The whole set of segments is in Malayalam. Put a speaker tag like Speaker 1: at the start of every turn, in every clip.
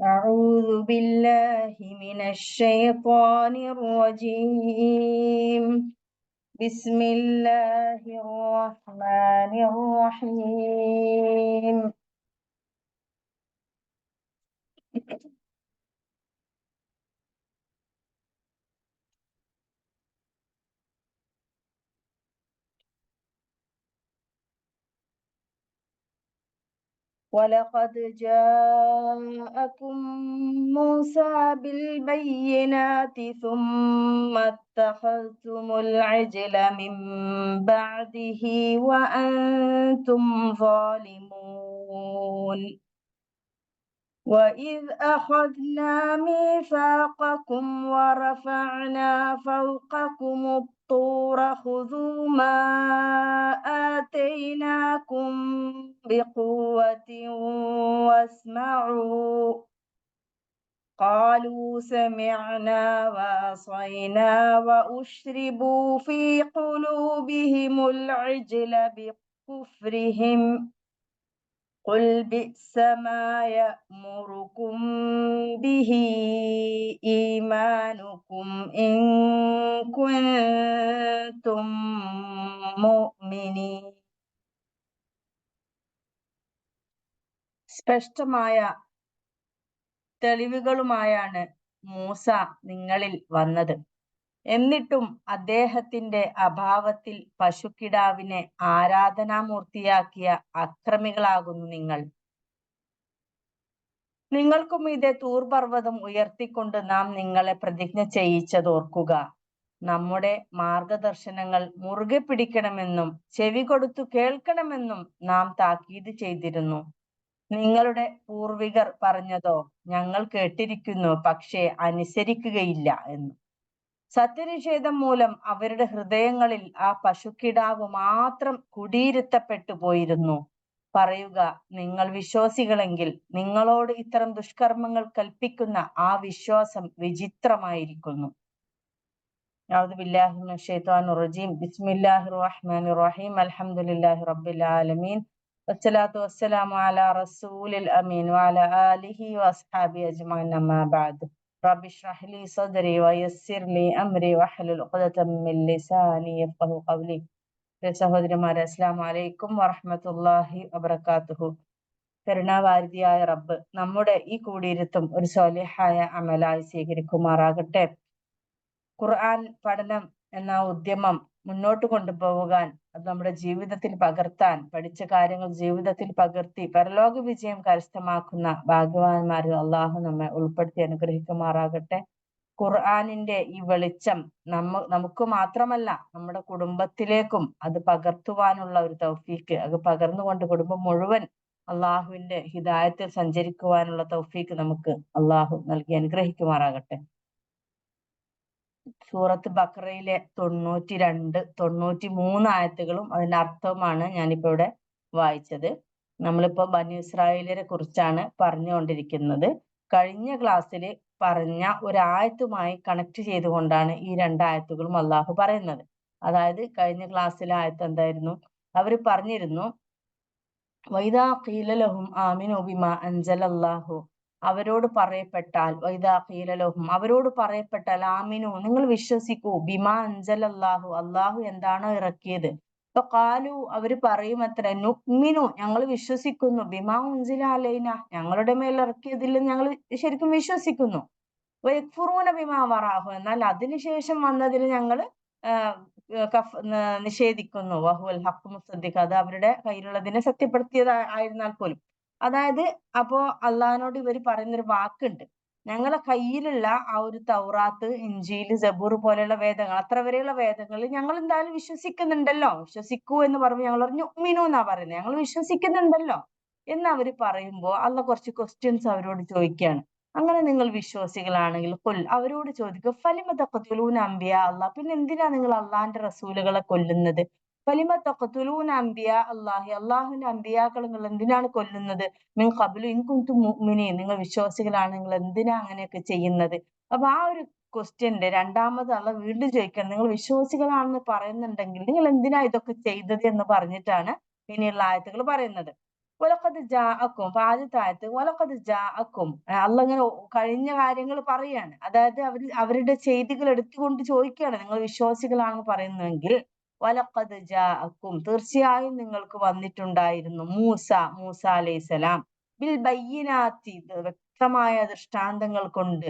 Speaker 1: أعوذ بالله من الشيطان الرجيم بسم الله الرحمن الرحيم ولقد جاءكم موسى بالبينات ثم اتخذتم العجل من بعده وأنتم ظالمون وإذ أخذنا ميثاقكم ورفعنا فوقكم الطور خذوا ما آتيناكم بقوة واسمعوا قالوا سمعنا وعصينا وأشربوا في قلوبهم العجل بكفرهم قل بئس ما يأمركم به إيمانكم إن كنتم مؤمنين. സ്പഷ്ടമായ തെളിവുകളുമായാണ് മൂസ നിങ്ങളിൽ വന്നത്. എന്നിട്ടും അദ്ദേഹത്തിന്റെ അഭാവത്തിൽ പശുക്കിടാവിനെ ആരാധനാമൂർത്തിയാക്കിയ അക്രമികളാകുന്നു നിങ്ങൾ. നിങ്ങൾക്കും ഇതേ തൂർ പർവ്വതം ഉയർത്തിക്കൊണ്ട് നാം നിങ്ങളെ പ്രതിജ്ഞ ചെയ്യിച്ചതോർക്കുക. നമ്മുടെ മാർഗദർശനങ്ങൾ മുറുകെ പിടിക്കണമെന്നും ചെവി കൊടുത്തു കേൾക്കണമെന്നും നാം താക്കീത് ചെയ്തിരുന്നു. നിങ്ങളുടെ പൂർവികർ പറഞ്ഞതോ ഞങ്ങൾ കേട്ടിരിക്കുന്നു, പക്ഷേ അനുസരിക്കുകയില്ല എന്ന്. സത്യനിഷേധം മൂലം അവരുടെ ഹൃദയങ്ങളിൽ ആ പശുക്കിടാവ് മാത്രം കുടിയിരുത്തപ്പെട്ടു പോയിരുന്നു. പറയുക, നിങ്ങൾ വിശ്വാസികളെങ്കിൽ നിങ്ങളോട് ഇത്തരം ദുഷ്കർമ്മങ്ങൾ കൽപ്പിക്കുന്ന ആ വിശ്വാസം വിചിത്രമായിരിക്കുന്നു. അഊദു ബില്ലാഹി മിനശ് ശൈത്വാനിർ റജീം. ബിസ്മില്ലാഹിർ റഹ്മാനിർ റഹീം. അൽഹംദുലില്ലാഹി റബ്ബിൽ ആലമീൻ. വസ്സലാത്തു വസ്സലാമു അലാ റസൂലിൽ അമീൻ വഅലാ ആലിഹി വഅസ്ഹാബിഹി അജ്മഈൻ. അമ്മാ ബഅദ്. റബ്ബി ഇശ്റഹ് ലി സദ്രി വയസ്സിർ ലി അംരി വഹ്ലുൽ ഉഖ്ദതം മിൻ ലിസാനി യഫ്ഖഹു ഖൗലി. സഹോദരന്മാരെ, അസ്സലാമു അലൈക്കും വറഹ്മത്തുള്ളാഹി വബറകാതുഹു. കരുണാവാരിധിയായ റബ്ബ് നമ്മുടെ ഈ കൂടിയിരുത്തും ഒരു സ്വാലിഹായ അമലായി സ്വീകരിക്കുമാറാകട്ടെ. ഖുർആൻ പഠനം എന്ന ഉദ്യമം മുന്നോട്ട് കൊണ്ടുപോകാൻ, അത് നമ്മുടെ ജീവിതത്തിൽ പകർത്താൻ, പഠിച്ച കാര്യങ്ങൾ ജീവിതത്തിൽ പകർത്തി പരലോക വിജയം കരസ്ഥമാക്കുന്ന ഭാഗ്യവാന്മാരിൽ അള്ളാഹു നമ്മെ ഉൾപ്പെടുത്തി അനുഗ്രഹിക്കുമാറാകട്ടെ. ഖുർആനിന്റെ ഈ വെളിച്ചം നമുക്ക് മാത്രമല്ല നമ്മുടെ കുടുംബത്തിലേക്കും അത് പകർത്തുവാനുള്ള ഒരു തൗഫീക്ക്, അത് പകർന്നുകൊണ്ട് കുടുംബം മുഴുവൻ അള്ളാഹുവിന്റെ ഹിദായത്തിൽ സഞ്ചരിക്കുവാനുള്ള തൗഫീക്ക് നമുക്ക് അള്ളാഹു നൽകി അനുഗ്രഹിക്കുമാറാകട്ടെ. സൂറത്ത് ബഖറയിലെ 92, 93 ആയത്തുകളും അതിന്റെ അർത്ഥവുമാണ് ഞാനിപ്പോ ഇവിടെ വായിച്ചത്. നമ്മളിപ്പോ ബനി ഇസ്രായേലിനെ കുറിച്ചാണ് പറഞ്ഞുകൊണ്ടിരിക്കുന്നത്. കഴിഞ്ഞ ക്ലാസ്സിൽ പറഞ്ഞ ഒരായത്തുമായി കണക്ട് ചെയ്തുകൊണ്ടാണ് ഈ 2 ആയത്തുകളും അള്ളാഹു പറയുന്നത്. അതായത് കഴിഞ്ഞ ക്ലാസ്സിലെ ആയത്ത് എന്തായിരുന്നു? അവര് പറഞ്ഞിരുന്നു, വൈദാ ഖീല ലഹും ആമിനു ബിമാ അൻസലല്ലാഹു, അവരോട് പറയപ്പെട്ടാൽ, വൈദാ ഖീല ലഹും അവരോട് പറയപ്പെട്ടാൽ, ആമിനു നിങ്ങൾ വിശ്വസിക്കൂ, ബിമാ അൻസലല്ലാഹു അള്ളാഹു എന്താണോ ഇറക്കിയത്. അപ്പൊ ഖാലു അവര് പറയും അത്ര, നുഅ്മിനു ഞങ്ങൾ വിശ്വസിക്കുന്നു, ബിമാ ഉൻസില അലൈന ഞങ്ങളുടെ മേൽ ഇറക്കിയതിൽ ഞങ്ങൾ ശരിക്കും വിശ്വസിക്കുന്നു, വയക്ഫുറൂന ബിമാ വറാഹു എന്നാൽ അതിനുശേഷം വന്നതിൽ ഞങ്ങൾ നിഷേധിക്കുന്നു, വഹുവൽ ഹഖ് മുസദ്ദിഖ് അത് അവരുടെ കയ്യിലുള്ളതിനെ സത്യപ്പെടുത്തിയത് ആയിരുന്നാൽ പോലും. അതായത് അപ്പോ അള്ളാഹിനോട് ഇവർ പറയുന്നൊരു വാക്കുണ്ട്, ഞങ്ങളെ കയ്യിലുള്ള ആ ഒരു തൗറാത്ത്, ഇഞ്ചീൽ, സബൂർ പോലെയുള്ള വേദങ്ങൾ, അത്ര വരെയുള്ള വേദങ്ങളിൽ ഞങ്ങൾ എന്തായാലും വിശ്വസിക്കുന്നുണ്ടല്ലോ, വിശ്വസിക്കൂ എന്ന് പറയുമ്പോൾ ഞങ്ങൾ പറഞ്ഞു ഉമ്മിനു എന്നാ പറയുന്നത്, ഞങ്ങൾ വിശ്വസിക്കുന്നുണ്ടല്ലോ എന്ന് അവര് പറയുമ്പോ അള്ളാഹ് കുറച്ച് ക്വസ്റ്റ്യൻസ് അവരോട് ചോദിക്കുകയാണ്. അങ്ങനെ നിങ്ങൾ വിശ്വാസികളാണെങ്കിൽ ഖുൽ അവരോട് ചോദിക്കുക, ഫലിമ തഖ്തുലൂന അംബിയാ അല്ലാഹ് പിന്നെ എന്തിനാ നിങ്ങൾ അള്ളാഹിന്റെ റസൂലുകളെ കൊല്ലുന്നത്? ഫലിമ തഖ്തുലൂന അംബിയാ അല്ലാഹി അള്ളാഹുവിന്റെ അമ്പിയാക്കളെ നിങ്ങൾ എന്തിനാണ് കൊല്ലുന്നത്? മിൻ ഖബ്ലു ഇൻ കുൻതും മുഅ്മിനീൻ നിങ്ങൾ വിശ്വാസികളാണ്, നിങ്ങൾ എന്തിനാ അങ്ങനെയൊക്കെ ചെയ്യുന്നത്? അപ്പൊ ആ ഒരു ക്വസ്റ്റ്യന്റെ രണ്ടാമത് അള്ളാഹ് വീണ്ടും ചോദിക്കണം, നിങ്ങൾ വിശ്വാസികളാണെന്ന് പറയുന്നുണ്ടെങ്കിൽ നിങ്ങൾ എന്തിനാ ഇതൊക്കെ ചെയ്തത് എന്ന് പറഞ്ഞിട്ടാണ് പിന്നെയുള്ള ആയത്തുകൾ പറയുന്നത്. വലഖദ് ജാഅക്കും. അപ്പൊ ആദ്യത്തെ ആയത്ത് വലഖദ് ജാഅക്കും, അള്ളാഹ് ഇങ്ങനെ കഴിഞ്ഞ കാര്യങ്ങൾ പറയാണ്. അതായത് അവരുടെ ചെയ്തികൾ എടുത്തുകൊണ്ട് ചോദിക്കുകയാണ്, നിങ്ങൾ വിശ്വാസികളാണെന്ന് പറയുന്നുവെങ്കിൽ വലഖദ് ജാഅക്കും, തീർച്ചയായും നിങ്ങൾക്ക് വന്നിട്ടുണ്ടായിരുന്നു മൂസ അലൈഹിസ്സലാം ബിൽ ബയ്യിനാത്തി, വ്യക്തമായ ദൃഷ്ടാന്തങ്ങൾ കൊണ്ട്.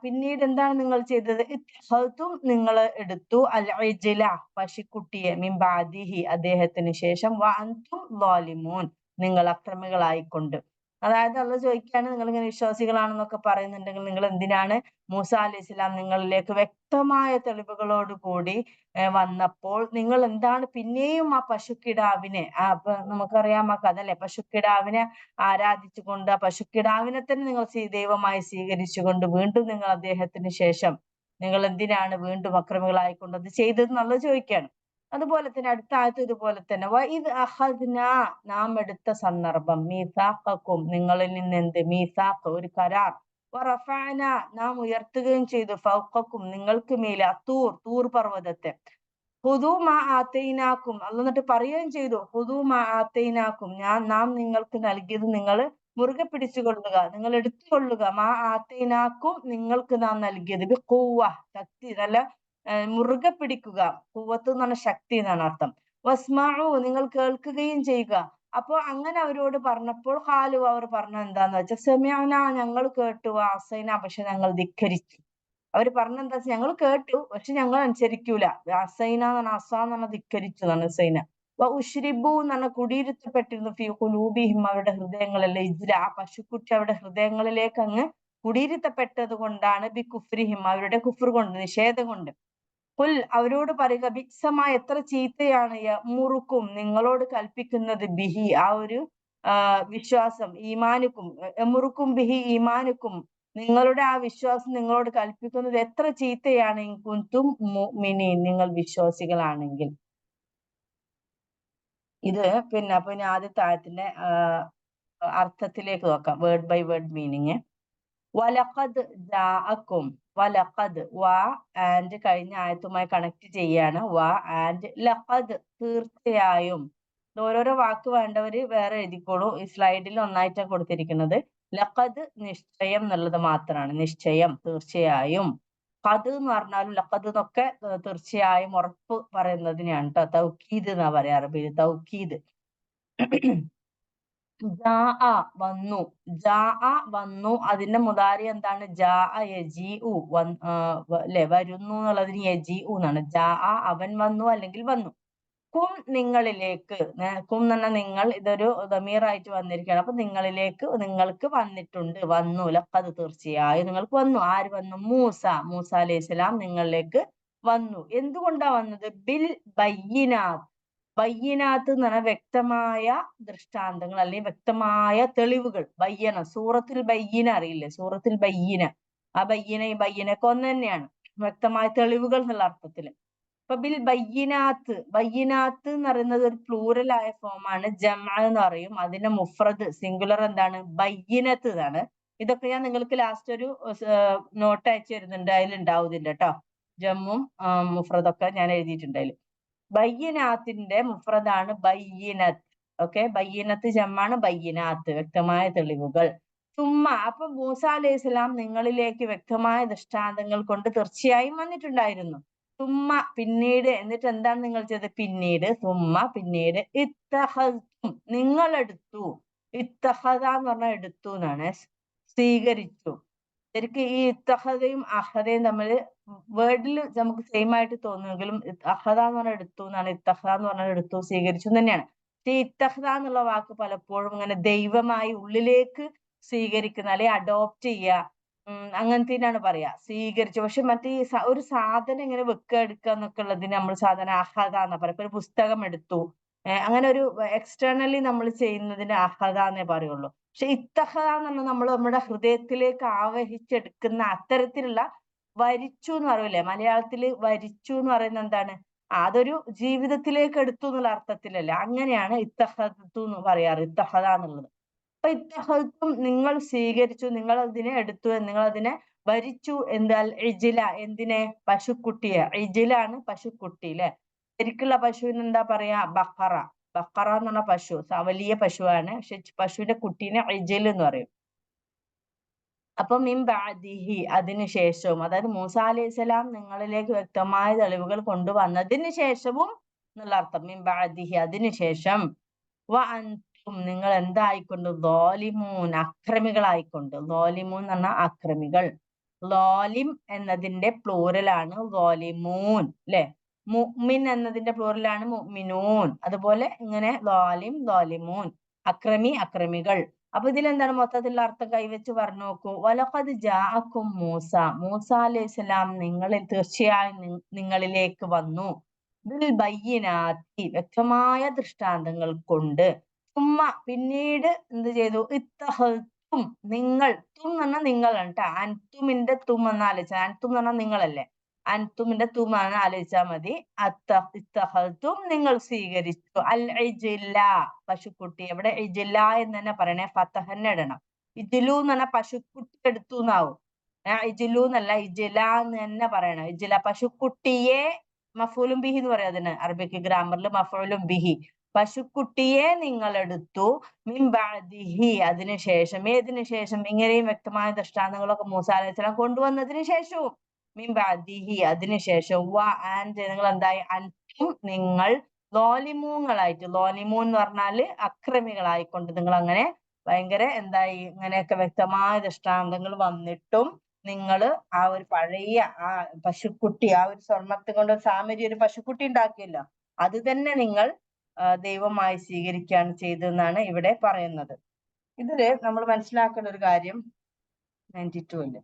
Speaker 1: പിന്നീട് എന്താണ് നിങ്ങൾ ചെയ്തത്? ഇത്തഖൽതും, നിങ്ങൾ എടുത്തു അൽ ഇജ്ല, പശുക്കുട്ടിയെ, മിൻ ബഅദിഹി, അദ്ദേഹത്തിന് ശേഷം, വ അൻതും ളാലിമൂൻ, നിങ്ങൾ അക്രമികളായിക്കൊണ്ട്. അതായത് അള്ളാഹ് ചോദിക്കുകയാണ്, നിങ്ങൾ ഇങ്ങനെ വിശ്വാസികളാണെന്നൊക്കെ പറയുന്നുണ്ടെങ്കിൽ നിങ്ങൾ എന്തിനാണ് മൂസ അലൈഹി സ്വലാം നിങ്ങളിലേക്ക് വ്യക്തമായ തെളിവുകളോട് കൂടി വന്നപ്പോൾ നിങ്ങൾ എന്താണ് പിന്നെയും ആ പശുക്കിടാവിനെ, നമുക്കറിയാം ആ കഥ അല്ലെ, പശുക്കിടാവിനെ ആരാധിച്ചുകൊണ്ട് ആ പശുക്കിടാവിനെ തന്നെ നിങ്ങൾ ദൈവമായി സ്വീകരിച്ചുകൊണ്ട് വീണ്ടും നിങ്ങൾ അദ്ദേഹത്തിന് ശേഷം നിങ്ങൾ എന്തിനാണ് വീണ്ടും അക്രമികളായിക്കൊണ്ട് അത് ചെയ്തത് എന്നുള്ളത് ചോദിക്കുകയാണ്. അതുപോലെ തന്നെ അടുത്ത ആയത്ത് ഇതുപോലെ തന്നെ വഇദ് അഖദ്നാ, നാം എടുത്ത സന്ദർഭം, മീസാഖക്കും, നിങ്ങളിൽ നിന്ന് എന്ത് മീസാഖ്, ഒരു കരാർ, വറഫഅന, നാം ഉയർത്തുകയും ചെയ്തു, ഫൗഖക്കും, നിങ്ങൾക്ക് മേലെ, തൂർ പർവ്വതത്തെ, ഹുദൂ മാ ആതൈനാക്കും, അള്ളാഹ് എന്നിട്ട് പറയുകയും ചെയ്തു, ഹുദൂ മാ ആതൈനാക്കും, നാം നിങ്ങൾക്ക് നൽകിയത് നിങ്ങൾ മുറുകെ പിടിച്ചുകൊള്ളുക, നിങ്ങൾ എടുത്തുകൊള്ളുക, മാ ആതൈനാക്കും, നിങ്ങൾക്ക് നാം നൽകിയത്, ബിഖുവ്വ, ശക്തി, നല്ല മുറുകെ പിടിക്കുക, ഖുവ്വത്ത് എന്ന് പറഞ്ഞ ശക്തി എന്നാണ് അർത്ഥം. വസ്മഉ, നിങ്ങൾ കേൾക്കുകയും ചെയ്യുക. അപ്പോ അങ്ങനെ അവരോട് പറഞ്ഞപ്പോൾ ഖാലു, അവർ പറഞ്ഞത് എന്താന്ന് വെച്ചാൽ സമിഅന, ഞങ്ങൾ കേട്ടു, അസൈന, പക്ഷെ ഞങ്ങൾ ധിക്കരിച്ചു. അവര് പറഞ്ഞെന്താ വെച്ചാൽ ഞങ്ങൾ കേട്ടു പക്ഷെ ഞങ്ങൾ അനുസരിക്കൂല. അസൈന എന്ന് പറഞ്ഞാൽ അസ എന്ന് പറഞ്ഞാൽ ധിക്കരിച്ചു എന്നാണ് സൈന. ഉശ്രിബു എന്ന് പറഞ്ഞാൽ കുടിയിരുത്തപ്പെട്ടിരുന്നു ഫി ഖുലൂബിഹിം, അവരുടെ ഹൃദയങ്ങളിലെ ഇജ്ല, ആ പശുക്കുട്ടി അവരുടെ ഹൃദയങ്ങളിലേക്ക് അങ്ങ് കുടിയിരുത്തപ്പെട്ടത് കൊണ്ടാണ്, ബി കുഫ്രിഹിം, അവരുടെ കുഫ്ർ കൊണ്ട്, നിഷേധം കൊണ്ട്. ഖുൽ, അവരോട് പറയുക, ബിക്സമായ, എത്ര ചീത്തയാണ്, യഅ്മുറുക്കും, നിങ്ങളോട് കൽപ്പിക്കുന്നത്, ബിഹി, ആ ഒരു വിശ്വാസം, ഈമാനുക്കും, യഅ്മുറുക്കും ബിഹി ഈമാനുക്കും, നിങ്ങളുടെ ആ വിശ്വാസം നിങ്ങളോട് കൽപ്പിക്കുന്നത് എത്ര ചീത്തയാണ്, ഇൻ കുൻതും മുഅ്മിനീൻ, നിങ്ങൾ വിശ്വാസികളാണെങ്കിൽ. ഇത് പിന്നെ ആദ്യത്തെ ആയത്തിന്റെ അർത്ഥത്തിലേക്ക് നോക്കാം, വേർഡ് ബൈ വേർഡ് മീനിങ്. വലഖദ് ജാഅക്കും, വലഖദ്, ആൻഡ് കഴിഞ്ഞ ആയത്തുമായി കണക്ട് ചെയ്യാണ്, ആൻഡ് ലഖദ്, തീർച്ചയായും. ഓരോരോ വാക്ക് വേണ്ടവര് വേറെ എഴുതിക്കോളൂ, ഈ സ്ലൈഡിൽ ഒന്നായിട്ടാണ് കൊടുത്തിരിക്കുന്നത്. ലഖദ്, നിശ്ചയം എന്നുള്ളത് മാത്രമാണ്, നിശ്ചയം, തീർച്ചയായും. ഖദ് എന്ന് പറഞ്ഞാലും ലഖദ് എന്നൊക്കെ തീർച്ചയായും ഉറപ്പ് പറയുന്നതിനെയാണ് കേട്ടോ, തൗക്കീദ് എന്നാ പറയാ അറബിയിൽ, തൗക്കീദ്. ജാഅ, വന്നു, വന്നു, അതിന്റെ മുദാരി എന്താണ്, ജാഅ യജീഉ, അല്ലെ, വരുന്നു എന്നുള്ളതിന് യജീഉ എന്നാണ്. ജാഅ, അവൻ വന്നു അല്ലെങ്കിൽ വന്നു. കും, നിങ്ങളിലേക്ക്, കും എന്ന് പറഞ്ഞാൽ നിങ്ങൾ, ഇതൊരു ദമീറായിട്ട് വന്നിരിക്കുകയാണ്. അപ്പൊ നിങ്ങളിലേക്ക്, നിങ്ങൾക്ക് വന്നിട്ടുണ്ട്, വന്നു, ലഖദ്, തീർച്ചയായും നിങ്ങൾക്ക് വന്നു. ആര് വന്നു? മൂസ അലൈഹിസ്സലാം നിങ്ങളിലേക്ക് വന്നു. എന്തുകൊണ്ടാ വന്നത്? ബിൽ ബയ്യിനാത്ത്, ബയ്യിനാത്ത് എന്ന് പറഞ്ഞാൽ വ്യക്തമായ ദൃഷ്ടാന്തങ്ങൾ അല്ലെങ്കിൽ വ്യക്തമായ തെളിവുകൾ. സൂറത്തുൽ ബയ്യിന അറിയില്ലേ, സൂറത്തുൽ ബയ്യിന, ആ ബയ്യിന ഈ ബയ്യിനൊക്കെ ഒന്ന് തന്നെയാണ്, വ്യക്തമായ തെളിവുകൾ എന്നുള്ള അർത്ഥത്തില്. അപ്പൊ ബിൽ ബയ്യിനാത്ത്, ബയ്യിനാത്ത് എന്ന് പറയുന്നത് ഒരു പ്ലൂറൽ ആയ ഫോമാണ്, ജംഅ എന്ന് പറയും. അതിന്റെ മുഫ്രദ്, സിംഗുലർ എന്താണ്? ബയ്യിനത്ത് എന്നാണ്. ഇതൊക്കെ ഞാൻ നിങ്ങൾക്ക് ലാസ്റ്റ് ഒരു നോട്ട് അയച്ചു തരുന്നുണ്ട്, അതിലുണ്ടാവും ഇതിന്റെ കേട്ടോ, ജമ്മും മുഫ്രദൊക്കെ ഞാൻ എഴുതിയിട്ടുണ്ട് അതിൽ. ബയ്യിനാത്തിന്റെ മുഫ്രദാണ് ബയ്യിനത്ത്. ഓക്കെ, ബയ്യിനത്ത് ജമ്മാണ്, ബയ്യിനാത്ത് വ്യക്തമായ തെളിവുകൾ. അപ്പൊ മൂസ അലൈഹി സ്വലാം നിങ്ങളിലേക്ക് വ്യക്തമായ ദൃഷ്ടാന്തങ്ങൾ കൊണ്ട് തീർച്ചയായും വന്നിട്ടുണ്ടായിരുന്നു. പിന്നീട്, എന്നിട്ട് എന്താണ് നിങ്ങൾ ചെയ്തത്? പിന്നീട് ഇത്തഖൽതും, നിങ്ങൾ എടുത്തു. ഇത്തഖദ എന്ന് പറഞ്ഞാൽ എടുത്തു എന്നാണ്, സ്വീകരിച്ചു. ശരിക്കും ഈ ഇത്തഹദയും അഹദയും തമ്മിൽ വേർഡിൽ നമുക്ക് സെയിം ആയിട്ട് തോന്നുമെങ്കിലും അഹദ എന്ന് പറഞ്ഞാൽ എടുത്തു എന്നാണ്, ഇത്തഹദ എന്ന് പറഞ്ഞാൽ എടുത്തു, സ്വീകരിച്ചു തന്നെയാണ്. പക്ഷേ ഇത്തഹദ എന്നുള്ള വാക്ക് പലപ്പോഴും ഇങ്ങനെ ദൈവമായി ഉള്ളിലേക്ക് സ്വീകരിക്കുന്ന അല്ലെങ്കിൽ അഡോപ്റ്റ് ചെയ്യുക, അങ്ങനത്തേനാണ് പറയാ, സ്വീകരിച്ചു. പക്ഷെ മറ്റേ ഒരു സാധനം ഇങ്ങനെ വെക്കുക, എടുക്കുക എന്നൊക്കെ ഉള്ളതിന് നമ്മൾ സാധാരണ അഹദ എന്നാ പറയാം. ഇപ്പൊ ഒരു പുസ്തകം എടുത്തു, അങ്ങനെ ഒരു എക്സ്റ്റേണലി നമ്മൾ ചെയ്യുന്നതിന് അഹദ എന്നേ പറയുള്ളൂ. പക്ഷെ ഇത്തഹദ എന്ന് പറഞ്ഞാൽ നമ്മൾ നമ്മുടെ ഹൃദയത്തിലേക്ക് ആവഹിച്ചെടുക്കുന്ന അത്തരത്തിലുള്ള, വരിച്ചു എന്ന് പറയൂലേ മലയാളത്തിൽ, വരിച്ചു എന്ന് പറയുന്നത് എന്താണ്? അതൊരു ജീവിതത്തിലേക്ക് എടുത്തു എന്നുള്ള അർത്ഥത്തിലല്ല, അങ്ങനെയാണ് ഇത്തഹദു എന്ന് പറയാറ്, ഇത്തഹദ എന്നുള്ളത്. അപ്പൊ ഇത്തഹദും, നിങ്ങൾ സ്വീകരിച്ചു, നിങ്ങൾ അതിനെ എടുത്തു, നിങ്ങൾ അതിനെ വരിച്ചു. എന്താൽ ഇജ്ല, എന്തിനെ? പശുക്കുട്ടിയെ. ഇജ്ലാണ് പശുക്കുട്ടി അല്ലെ, ശരിക്കുള്ള പശുവിന് എന്താ പറയാ? ബഖറ. ബക്കറ എന്ന് പറഞ്ഞ പശു വലിയ പശുവാണ്. പക്ഷെ പശുവിന്റെ കുട്ടീനെ ഇജൽ എന്ന് പറയും. അപ്പൊ മിൻ ബഅദിഹി അതിനുശേഷവും, അതായത് മൂസ അലൈഹിസ്സലാം നിങ്ങളിലേക്ക് വ്യക്തമായ തെളിവുകൾ കൊണ്ടുവന്നതിന് ശേഷവും എന്നുള്ള അർത്ഥം. മിൻ ബഅദിഹി അതിനുശേഷം, വ അൻതും നിങ്ങൾ എന്തായിക്കൊണ്ട്, ളാലിമൂൻ അക്രമികളായിക്കൊണ്ട്. ളാലിമൂൻ എന്ന് പറഞ്ഞാൽ അക്രമികൾ. ളാലിം എന്നതിന്റെ പ്ലൂറലാണ് ളാലിമൂൻ, അല്ലെ? മുഅ്മിൻ എന്നതിന്റെ പ്ലൂറലാണ് മുഅ്മിനൂൻ. അതുപോലെ ഇങ്ങനെ ളാലിം ളാലിമൂൻ, അക്രമി അക്രമികൾ. അപ്പൊ ഇതിലെന്താണ് മൊത്തത്തിലുള്ള അർത്ഥം കൈവച്ച് പറഞ്ഞു നോക്കൂ. വലഖദ് ജാഅക്കും മൂസ, മൂസ അലൈഹിസ്സലാം തീർച്ചയായും നിങ്ങളിലേക്ക് വന്നു. ബിൽ ബയ്യിനാത്തി വ്യക്തമായ ദൃഷ്ടാന്തങ്ങൾ കൊണ്ട്. ഉമ്മ പിന്നീട് എന്ത് ചെയ്തു? ഇത്തഹൽത്തും നിങ്ങൾ, തും എന്ന് പറഞ്ഞാൽ നിങ്ങളാണ് ട്ടോ. അൻതുമിന്റെ തും എന്ന് ആലോചിച്ചാൽ, അൻതും എന്ന് പറഞ്ഞാൽ നിങ്ങളല്ലേ, അൻതുമിന്റെ തും ആണ് ആലോചിച്ചാൽ മതി. ഇത്തഹൽത്തും നിങ്ങൾ സ്വീകരിച്ചു. അൽ ഇജ്ല പശുക്കുട്ടി. എവിടെ ഇജ്ല എന്ന് തന്നെ പറയണേ, ഫതഹന്നെ ഇടണം. ഇജ്ലു എന്ന് പറഞ്ഞാൽ പശുക്കുട്ടി എടുത്തു എന്നാവും. ഇജ്ലു എന്നല്ല, ഇജ്ല എന്ന് തന്നെ പറയണം. ഇജ്ല പശുക്കുട്ടിയെ, മഫൂലും ബിഹി എന്ന് പറയും അതിന് അറബിക് ഗ്രാമറിൽ, മഫൂലും ബിഹി. പശുക്കുട്ടിയെ നിങ്ങൾ എടുത്തു. മിൻ ബഅദിഹി അതിനുശേഷം. ഏതിനു ശേഷം? ഇങ്ങനെയും വ്യക്തമായ ദൃഷ്ടാന്തങ്ങളൊക്കെ മൂസ അലൈഹിസ്സലാം കൊണ്ടുവന്നതിന് ശേഷവും. മിൻ ബഅദിഹി അതിനുശേഷം. വ ആൻഡ് നിങ്ങൾ എന്തായി? അൻതും നിങ്ങൾ ളാലിമൂങ്ങളായിട്ട്. ളാലിമൂൻ എന്ന് പറഞ്ഞാല് അക്രമികളായിക്കൊണ്ട് നിങ്ങൾ അങ്ങനെ ഭയങ്കര എന്തായി, ഇങ്ങനെയൊക്കെ വ്യക്തമായ ദൃഷ്ടാന്തങ്ങൾ വന്നിട്ടും നിങ്ങൾ ആ ഒരു പഴയ ആ പശുക്കുട്ടി, ആ ഒരു സ്വർണത്തെ കൊണ്ട് സാമരി ഒരു പശുക്കുട്ടി ഉണ്ടാക്കിയല്ലോ, അത് തന്നെ നിങ്ങൾ ദൈവമായി സ്വീകരിക്കുകയാണ് ചെയ്തതെന്നാണ് ഇവിടെ പറയുന്നത്. ഇതില് നമ്മൾ മനസ്സിലാക്കേണ്ട ഒരു കാര്യം 92-ല്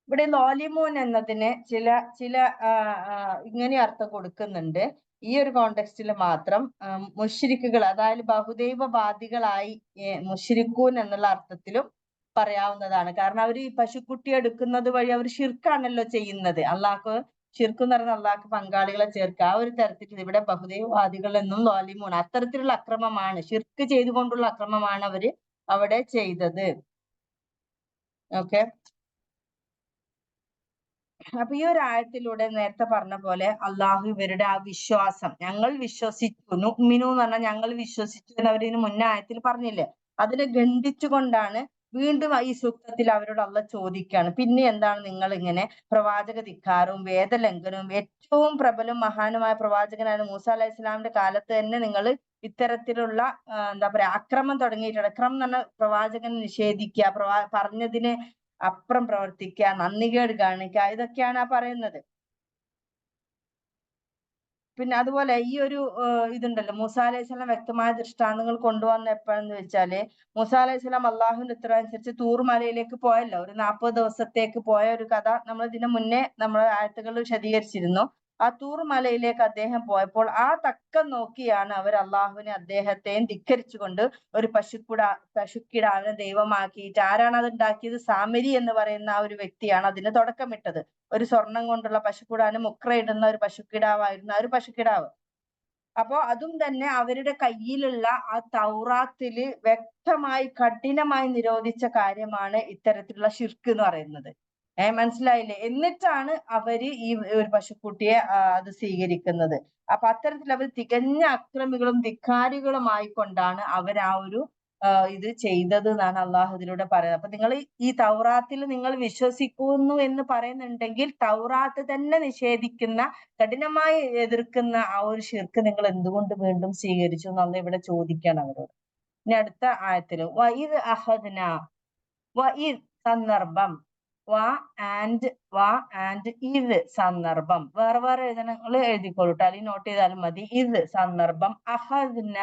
Speaker 1: ഇവിടെ ലോലിമോൻ എന്നതിന് ചില ഇങ്ങനെ അർത്ഥം കൊടുക്കുന്നുണ്ട്. ഈ ഒരു കോണ്ടെക്സ്റ്റിൽ മാത്രം മുശ്രിക്കുകൾ, അതായത് ബഹുദൈവവാദികളായി മുശ്രിക്കൂൻ എന്നുള്ള അർത്ഥത്തിലും പറയാവുന്നതാണ്. കാരണം അവർ ഈ പശുക്കുട്ടി എടുക്കുന്നത് വഴി അവർ ഷിർക്കാണല്ലോ ചെയ്യുന്നത്. അള്ളാഹ്ക്ക് ഷിർക്ക് എന്ന് പറയുന്ന അള്ളാഹ്ക്ക് പങ്കാളികളെ ചേർക്കുക. ആ ഒരു തരത്തിൽ ഇവിടെ ബഹുദൈവവാദികൾ എന്നും ലോലിമോൻ അത്തരത്തിലുള്ള അക്രമമാണ്, ഷിർക്ക് ചെയ്തുകൊണ്ടുള്ള അക്രമമാണ് അവര് അവിടെ ചെയ്തത്. ഓക്കെ. അപ്പൊ ഈ ഒരു ആയത്തിലൂടെ നേരത്തെ പറഞ്ഞ പോലെ അള്ളാഹു ഇവരുടെ ആ വിശ്വാസം, ഞങ്ങൾ വിശ്വസിച്ചു, നുഅ്മിനു എന്ന് പറഞ്ഞാൽ ഞങ്ങൾ വിശ്വസിച്ചു എന്ന് അവരിന് മുന്നേ ആയത്തിൽ പറഞ്ഞില്ലേ, അതിനെ ഖണ്ഡിച്ചുകൊണ്ടാണ് വീണ്ടും ഈ സൂക്തത്തിൽ അവരോട് അള്ളാഹ് ചോദിക്കുകയാണ്, പിന്നെ എന്താണ് നിങ്ങൾ ഇങ്ങനെ പ്രവാചക ധിക്കാരവും വേദലംഘനവും, ഏറ്റവും പ്രബലം മഹാനുമായ പ്രവാചകനായ മൂസ അലൈഹി ഇസ്ലാമിന്റെ കാലത്ത് തന്നെ നിങ്ങൾ ഇത്തരത്തിലുള്ള എന്താ പറയാ അക്രമം തുടങ്ങിയിട്ടുണ്ട്. അക്രമം എന്ന് പറഞ്ഞാൽ പ്രവാചകനെ നിഷേധിക്കുക, പറഞ്ഞതിന് അപ്പുറം പ്രവർത്തിക്കുക, നന്ദികേട് കാണിക്കുക, ഇതൊക്കെയാണ് ആ പറയുന്നത്. പിന്നെ അതുപോലെ ഈ ഒരു ഇതുണ്ടല്ലോ, മൂസ അലൈഹി സ്വലാം വ്യക്തമായ ദൃഷ്ടാന്തങ്ങൾ കൊണ്ടുവന്ന എപ്പോഴെന്ന് വെച്ചാല്, മൂസ അലൈഹി സ്വലാം അള്ളാഹുവിന്റെ ഉത്തരവനുസരിച്ച് തൂർ മലയിലേക്ക് പോയല്ലോ, ഒരു 40 ദിവസത്തേക്ക് പോയ ഒരു കഥ നമ്മൾ ഇതിനു മുന്നേ നമ്മൾ ആയത്തുകൾ വിശദീകരിച്ചിരുന്നു. ആ തൂർ മലയിലേക്ക് അദ്ദേഹം പോയപ്പോൾ ആ തക്കം നോക്കിയാണ് അവർ അള്ളാഹുവിനെ അദ്ദേഹത്തെയും ധിക്കരിച്ചുകൊണ്ട് ഒരു പശുക്കിടാവിനെ ദൈവമാക്കിയിട്ട്, ആരാണ് അത് ഉണ്ടാക്കിയത്? സാമരി എന്ന് പറയുന്ന ആ ഒരു വ്യക്തിയാണ് അതിന് തുടക്കമിട്ടത്. ഒരു സ്വർണം കൊണ്ടുള്ള പശുക്കിടാവിന് മുക്രയിടുന്ന ഒരു പശുക്കിടാവായിരുന്നു ആ ഒരു പശുക്കിടാവ്. അപ്പോ അതും തന്നെ അവരുടെ കയ്യിലുള്ള ആ തൗറാത്തില് വ്യക്തമായി കഠിനമായി നിരോധിച്ച കാര്യമാണ് ഇത്തരത്തിലുള്ള ഷിർക്ക് എന്ന് പറയുന്നത്. മനസ്സിലായില്ലേ? എന്നിട്ടാണ് അവര് ഈ ഒരു പശുക്കുട്ടിയെ അത് സ്വീകരിക്കുന്നത്. അപ്പൊ അത്തരത്തിൽ അവർ തികഞ്ഞ അക്രമികളും ധിക്കാരികളുമായിക്കൊണ്ടാണ് അവർ ആ ഒരു ഇത് ചെയ്തത് എന്നാണ് അള്ളാഹു ഇതിലൂടെ പറയുന്നത്. അപ്പൊ നിങ്ങൾ ഈ തൗറാത്തിൽ നിങ്ങൾ വിശ്വസിക്കുന്നു എന്ന് പറയുന്നുണ്ടെങ്കിൽ തൗറാത്ത് തന്നെ നിഷേധിക്കുന്ന, കഠിനമായി എതിർക്കുന്ന ആ ഒരു ഷിർക്ക് നിങ്ങൾ എന്തുകൊണ്ട് വീണ്ടും സ്വീകരിച്ചു എന്നുള്ള ഇവിടെ ചോദിക്കണം അവരോട്. ഇനി അടുത്ത ആയത്തില് വഇദ് അഖദ്ന, വഇദ് സന്ദർഭം, ആൻഡ് ഇത് സന്ദർഭം, വേറെ വേറെ എഴുതണങ്ങൾ എഴുതിക്കൊള്ളൂട്ടോ, അല്ലെങ്കിൽ നോട്ട് ചെയ്താലും മതി. ഇത് സന്ദർഭം, അഹദ്ന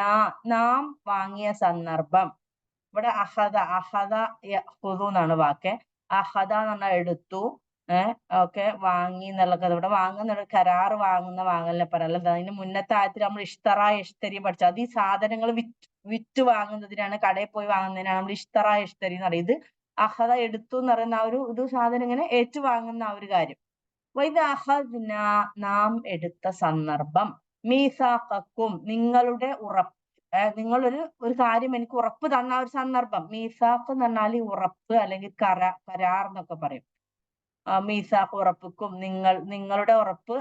Speaker 1: നാം വാങ്ങിയ സന്ദർഭം. ഇവിടെ അഹദ യഖുദു എന്നാണ് വാക്ക്. അഹദ എന്ന് പറഞ്ഞാൽ എടുത്തു, ഓക്കെ, വാങ്ങി എന്നുള്ളത്. ഇവിടെ വാങ്ങുന്ന കരാറ് വാങ്ങുന്ന വാങ്ങലിനെ പറയാനുള്ളത്. അതിന് മുന്നത്തെ ആയത്തിൽ നമ്മൾ ഇഷ്തരി പഠിച്ചു. അത് ഈ സാധനങ്ങൾ വിറ്റ് വാങ്ങുന്നതിനാണ്, കടയിൽ പോയി വാങ്ങുന്നതിനാണ് നമ്മൾ ഇഷ്തരി എന്ന് പറയുന്നത്. ഇത് അഹദ എടുത്തു എന്ന് പറയുന്ന ആ ഒരു ഇത് സാധനം ഇങ്ങനെ ഏറ്റുവാങ്ങുന്ന ആ ഒരു കാര്യം. ഇത് അഹദ്ന നാം എടുത്ത സന്ദർഭം, മീസാഖക്കും നിങ്ങളുടെ ഉറപ്പ്, ഒരു കാര്യം എനിക്ക് ഉറപ്പ് തന്ന ഒരു സന്ദർഭം. മീസാഖ് എന്ന് പറഞ്ഞാൽ ഉറപ്പ് അല്ലെങ്കിൽ കരാർ എന്നൊക്കെ പറയും. മീസാഖ് ഉറപ്പിക്കും, നിങ്ങളുടെ ഉറപ്പ്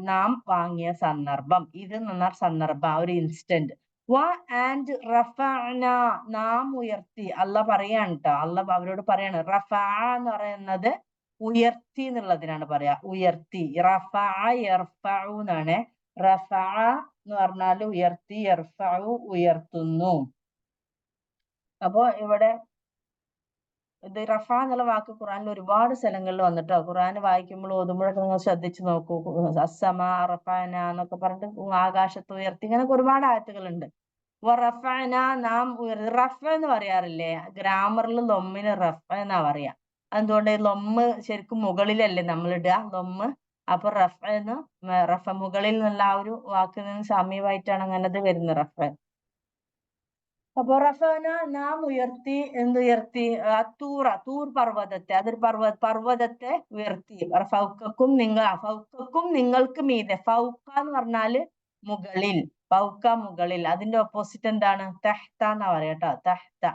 Speaker 1: നാം വാങ്ങിയ സന്ദർഭം. ഇത് എന്ന സന്ദർഭം, ഒരു ഇൻസ്റ്റന്റ്. ആൻഡ് റഫഅന, നാം ഉയർത്തി. അള്ളാഹ് പറയാണ് കേട്ടോ, അള്ളാഹ് അവരോട് പറയാണ്. റഫഅ എന്ന് പറയുന്നത് ഉയർത്തി എന്നുള്ളതിനാണ് പറയാ, ഉയർത്തി. റഫഅ യർഫഉ എന്നാണ്. റഫഅ എന്ന് പറഞ്ഞാൽ ഉയർത്തി, യർഫഉ ഉയർത്തുന്നു. അപ്പോ ഇവിടെ ഇത് റഫ എന്നുള്ള വാക്ക് ഖുറാനിൽ ഒരുപാട് സ്ഥലങ്ങളിൽ വന്നിട്ടോ. ഖുറാൻ വായിക്കുമ്പോൾ ഓതുമ്പോഴൊക്കെ നിങ്ങൾ ശ്രദ്ധിച്ചു നോക്കൂ. അസ്സമാ റഫഅന എന്നൊക്കെ പറഞ്ഞിട്ട് ആകാശത്ത് ഉയർത്തി, ഇങ്ങനെ ഒരുപാട് ആയത്തുകളുണ്ട്. റഫഅന, നാം റഫ എന്ന് പറയാറില്ലേ? ഗ്രാമറിൽ ലൊമ്മിന് റഫ എന്നാ പറയാ. എന്തുകൊണ്ട്? ലൊമ്മ് ശരിക്കും മുകളിലല്ലേ നമ്മൾ ഇടുക, ലൊമ്മ്. അപ്പൊ റഫ എന്ന്, റഫ മുകളിൽ എന്നുള്ള ആ ഒരു വാക്കിൽ നിന്ന് സാമ്യമായിട്ടാണ് അങ്ങനത് വരുന്നത്, റഫ. അപ്പൊ റഫഅന, നാം ഉയർത്തി. എന്തുയർത്തി? തൂർ പർവ്വതത്തെ, അതൊരു പർവ്വതത്തെ ഉയർത്തി. ഫൗക്കക്കും, ഫൗക്കക്കും നിങ്ങൾക്ക് മീതെ. ഫൗക്ക എന്ന് പറഞ്ഞാല് മുകളിൽ, ഫൗക്ക മുകളിൽ. അതിന്റെ ഓപ്പോസിറ്റ് എന്താണ്? തഹ്ത എന്നാ പറയാ കേട്ടോ, തഹ്ത.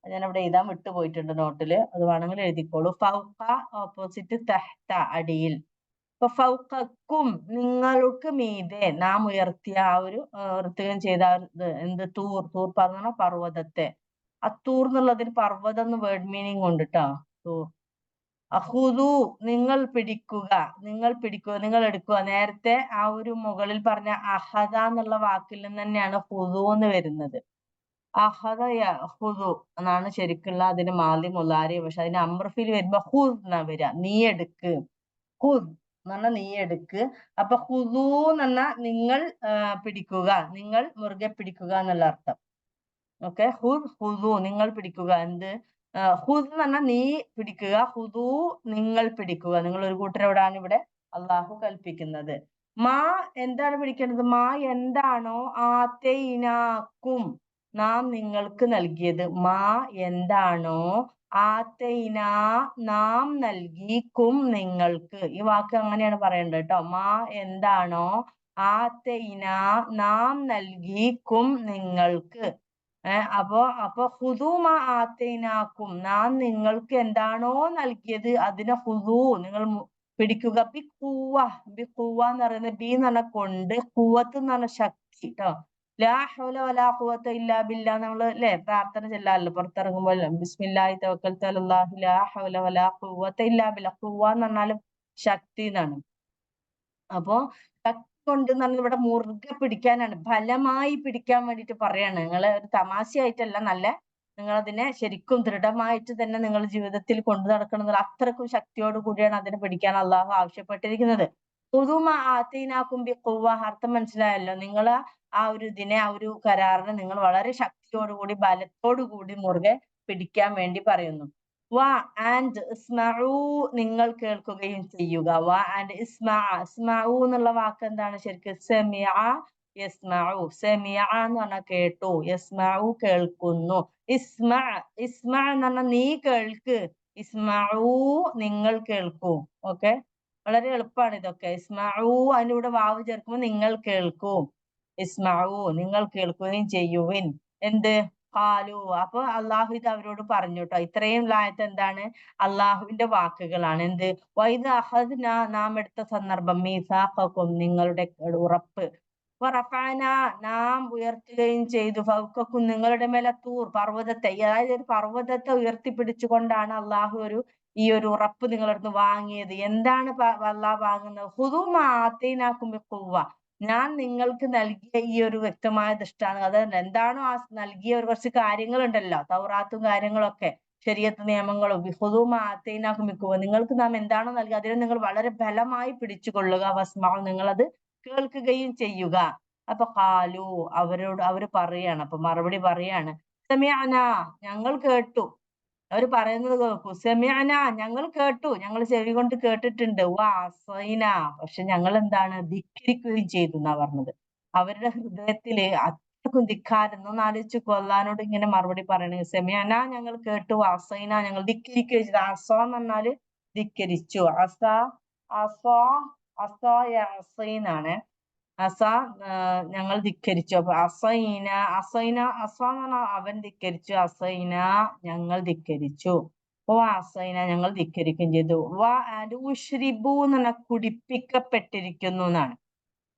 Speaker 1: ഞാൻ അവിടെ എഴുതാൻ വിട്ടുപോയിട്ടുണ്ട് നോട്ടില്, അത് വേണമെങ്കിൽ എഴുതിക്കോളൂ. ഫൗക്ക ഓപ്പോസിറ്റ്, തഹ്ത അടിയിൽ. ഇപ്പൊ ഫൗക്കക്കും നിങ്ങൾക്ക് മീതെ, നാം ഉയർത്തിയ ആ ഒരു വൃത്തികം ചെയ്ത എന്ത്? തൂർ പറഞ്ഞ പർവ്വതത്തെ. അത്തൂർ എന്നുള്ളതിന് പർവ്വതം എന്ന് വേർഡ് മീനിങ് ഉണ്ട് ട്ടോ. തൂർ. അഹുദു, നിങ്ങൾ പിടിക്കുക, നിങ്ങൾ എടുക്കുക. നേരത്തെ ആ ഒരു മുകളിൽ പറഞ്ഞ അഹദ എന്നുള്ള വാക്കിൽ നിന്ന് തന്നെയാണ് ഹുദു എന്ന് വരുന്നത്. അഹദ യഹുദു എന്നാണ് ശരിക്കുള്ള അതിന് മാലി മുലാരി. പക്ഷെ അതിന് അമ്രഫിൽ വരുമ്പോ ഹുദ് എന്നാ വരിക, നീ എടുക്ക്. ഹുദ് എന്ന് പറഞ്ഞാൽ നീ എടുക്ക്. അപ്പൊ ഹുദു എന്ന് പറഞ്ഞാൽ നിങ്ങൾ പിടിക്കുക, നിങ്ങൾ മുറുകെ പിടിക്കുക എന്നുള്ള അർത്ഥം. ഓക്കെ, ഹുദു നിങ്ങൾ പിടിക്കുക. എന്ത്? ഹുദ് എന്ന് പറഞ്ഞാൽ നീ പിടിക്കുക, ഹുദു നിങ്ങൾ പിടിക്കുക. നിങ്ങൾ ഒരു കൂട്ടരോടാണ് ഇവിടെ അള്ളാഹു കൽപ്പിക്കുന്നത്. മാ എന്താണ് പിടിക്കേണ്ടത്? മാ എന്താണോ ആതൈനാക്കും നാം നിങ്ങൾക്ക് നൽകിയത്. മാ എന്താണോ ആതൈന നാം നൽകിക്കും നിങ്ങൾക്ക്. ഈ വാക്ക് അങ്ങനെയാണ് പറയേണ്ടത് കേട്ടോ. മാ എന്താണോ ആതൈന നാം നൽകിക്കും നിങ്ങൾക്ക്. അപ്പൊ ഹുദു മാ ആതൈനാക്കും, നാം നിങ്ങൾക്ക് എന്താണോ നൽകിയത് അതിനെ ഹുദു നിങ്ങൾ പിടിക്കുക. ബി ഖുവ എന്ന് പറയുന്നത്, ബി എന്ന് പറഞ്ഞ കൊണ്ട്, ഖുവത്ത് എന്ന് പറഞ്ഞ ശക്തി ട്ടോ. ലാ ഹൗല വലാ ഖുവത ഇല്ലാ ബില്ലാ നമ്മള് അല്ലെ പ്രാർത്ഥന ചെല്ലാറില്ല പുറത്തിറങ്ങുമ്പോൾ. ബിസ്മില്ലാഹി തവക്കൽതു അലല്ലാഹി ലാ ഹൗല വലാ ഖുവത ഇല്ലാ ബില്ലാ. ഖുവ എന്ന് പറഞ്ഞാൽ ശക്തി എന്നാണ്. അപ്പോ ശക്തി കൊണ്ട് എന്ന് പറഞ്ഞാൽ ഇവിടെ മുറുകെ പിടിക്കാനാണ്, ബലമായി പിടിക്കാൻ വേണ്ടിയിട്ട് പറയാണ്. നിങ്ങൾ ഒരു തമാശയായിട്ടല്ല, നല്ല നിങ്ങൾ അതിനെ ശരിക്കും ദൃഢമായിട്ട് തന്നെ നിങ്ങൾ ജീവിതത്തിൽ കൊണ്ടു നടക്കണം എന്നുള്ള അത്രക്കും ശക്തിയോട് കൂടിയാണ് അതിനെ പിടിക്കാൻ അള്ളാഹു ആവശ്യപ്പെട്ടിരിക്കുന്നത്. പുതുമ ആത്തീനാക്കും ബി ഖുവ്വ, അർത്ഥം മനസ്സിലായല്ലോ? നിങ്ങൾ ആ ഒരു ഇതിനെ, ആ ഒരു കരാറിനെ നിങ്ങൾ വളരെ ശക്തിയോടുകൂടി, ബലത്തോടു കൂടി മുറുകെ പിടിക്കാൻ വേണ്ടി പറയുന്നു. ആൻഡ് ഇസ്മഉ നിങ്ങൾ കേൾക്കുകയും ചെയ്യുക. ആൻഡ് ഇസ്മഉ എന്നുള്ള വാക്ക് എന്താണ് ശരിക്കും? സമിഅ യസ്മഉ. സമിഅ എന്ന് പറഞ്ഞാൽ കേട്ടു, യസ്മഉ കേൾക്കുന്നു. ഇസ്മ എന്ന് പറഞ്ഞാൽ നീ കേൾക്ക്, ഇസ്മഉ നിങ്ങൾ കേൾക്കൂ. ഓക്കെ, വളരെ എളുപ്പമാണ് ഇതൊക്കെ. ഇസ്മഉ അതിലൂടെ വാവ് ചേർക്കുമ്പോൾ നിങ്ങൾ കേൾക്കൂ. ഇസ്മഉ നിങ്ങൾ കേൾക്കുകയും ചെയ്യുവിൻ. എന്ത്? ഖാലു, അപ്പൊ അള്ളാഹു ഇത് അവരോട് പറഞ്ഞു ട്ടോ. ഇത്രയും ആയത്ത് എന്താണ്? അള്ളാഹുവിന്റെ വാക്കുകളാണ്. എന്ത്? വൈദ് അഖദ്ന നാം എടുത്ത സന്ദർഭം, മീസാഖക്കും നിങ്ങളുടെ ഉറപ്പ്, റഫഅന നാം ഉയർത്തുകയും ചെയ്തു, ഫൗക്കക്കും നിങ്ങളുടെ മേലെ തൂർ പർവ്വതത്തെ. അതായത് ഒരു പർവ്വതത്തെ ഉയർത്തിപ്പിടിച്ചുകൊണ്ടാണ് അള്ളാഹു ഈ ഒരു ഉറപ്പ് നിങ്ങളടുത്ത് വാങ്ങിയത്. എന്താണ് അള്ളാഹ് വാങ്ങുന്നത്? ഖുദൂ മാ ആതൈനാകും ബിഖുവ്വ, ഞാൻ നിങ്ങൾക്ക് നൽകിയ ഈ ഒരു വ്യക്തമായ ദൃഷ്ടാന്തം, അത് എന്താണോ ആ നൽകിയ ഒരു കുറച്ച് കാര്യങ്ങളുണ്ടല്ലോ, തൗറാത്തും കാര്യങ്ങളൊക്കെ, ശരീഅത്ത് നിയമങ്ങളും. ഖുദൂ മാ ആതൈനാകും ബിഖുവ്വ, നിങ്ങൾക്ക് നാം എന്താണോ നൽകിയത് അതിനെ നിങ്ങൾ വളരെ ബലമായി പിടിച്ചുകൊള്ളുക. വസ്മഉ നിങ്ങളത് കേൾക്കുകയും ചെയ്യുക. അപ്പൊ ഖാലു അവര് പറയാണ്, അപ്പൊ മറുപടി പറയാണ്, സമിഅന ഞങ്ങൾ കേട്ടു. അവര് പറയുന്നത് കേൾക്കൂ. സമിഅന ഞങ്ങൾ കേട്ടു, ഞങ്ങൾ ചെവി കൊണ്ട് കേട്ടിട്ടുണ്ട്. അസൈന പക്ഷെ ഞങ്ങൾ എന്താണ്? ധിക്കരിക്കുകയും ചെയ്തു എന്നാ പറഞ്ഞത്. അവരുടെ ഹൃദയത്തില് അത്രക്കും ധിക്കാരം. ഒന്ന് ആലോചിച്ചു, അള്ളാഹിനോട് ഇങ്ങനെ മറുപടി പറയണേ. സമിഅന ഞങ്ങൾ കേട്ടു, അസൈന ഞങ്ങൾ ധിക്കരിക്കുകയും ചെയ്തു. അസ എന്ന് പറഞ്ഞാല് ധിക്കരിച്ചു. അസ യഅസീനാണ്. അസ ഞങ്ങൾ ധിക്കരിച്ചു. അപ്പൊ അസൈന എന്ന് പറഞ്ഞാൽ അവൻ ധിക്കരിച്ചു, അസൈന ഞങ്ങൾ ധിക്കരിച്ചു. വാസൈന ഞങ്ങൾ ധിക്കരിക്കുകയും ചെയ്തു. വ ആൻഡ് ഉഷ്രിബു എന്ന് പറഞ്ഞാൽ കുടിപ്പിക്കപ്പെട്ടിരിക്കുന്നു എന്നാണ്.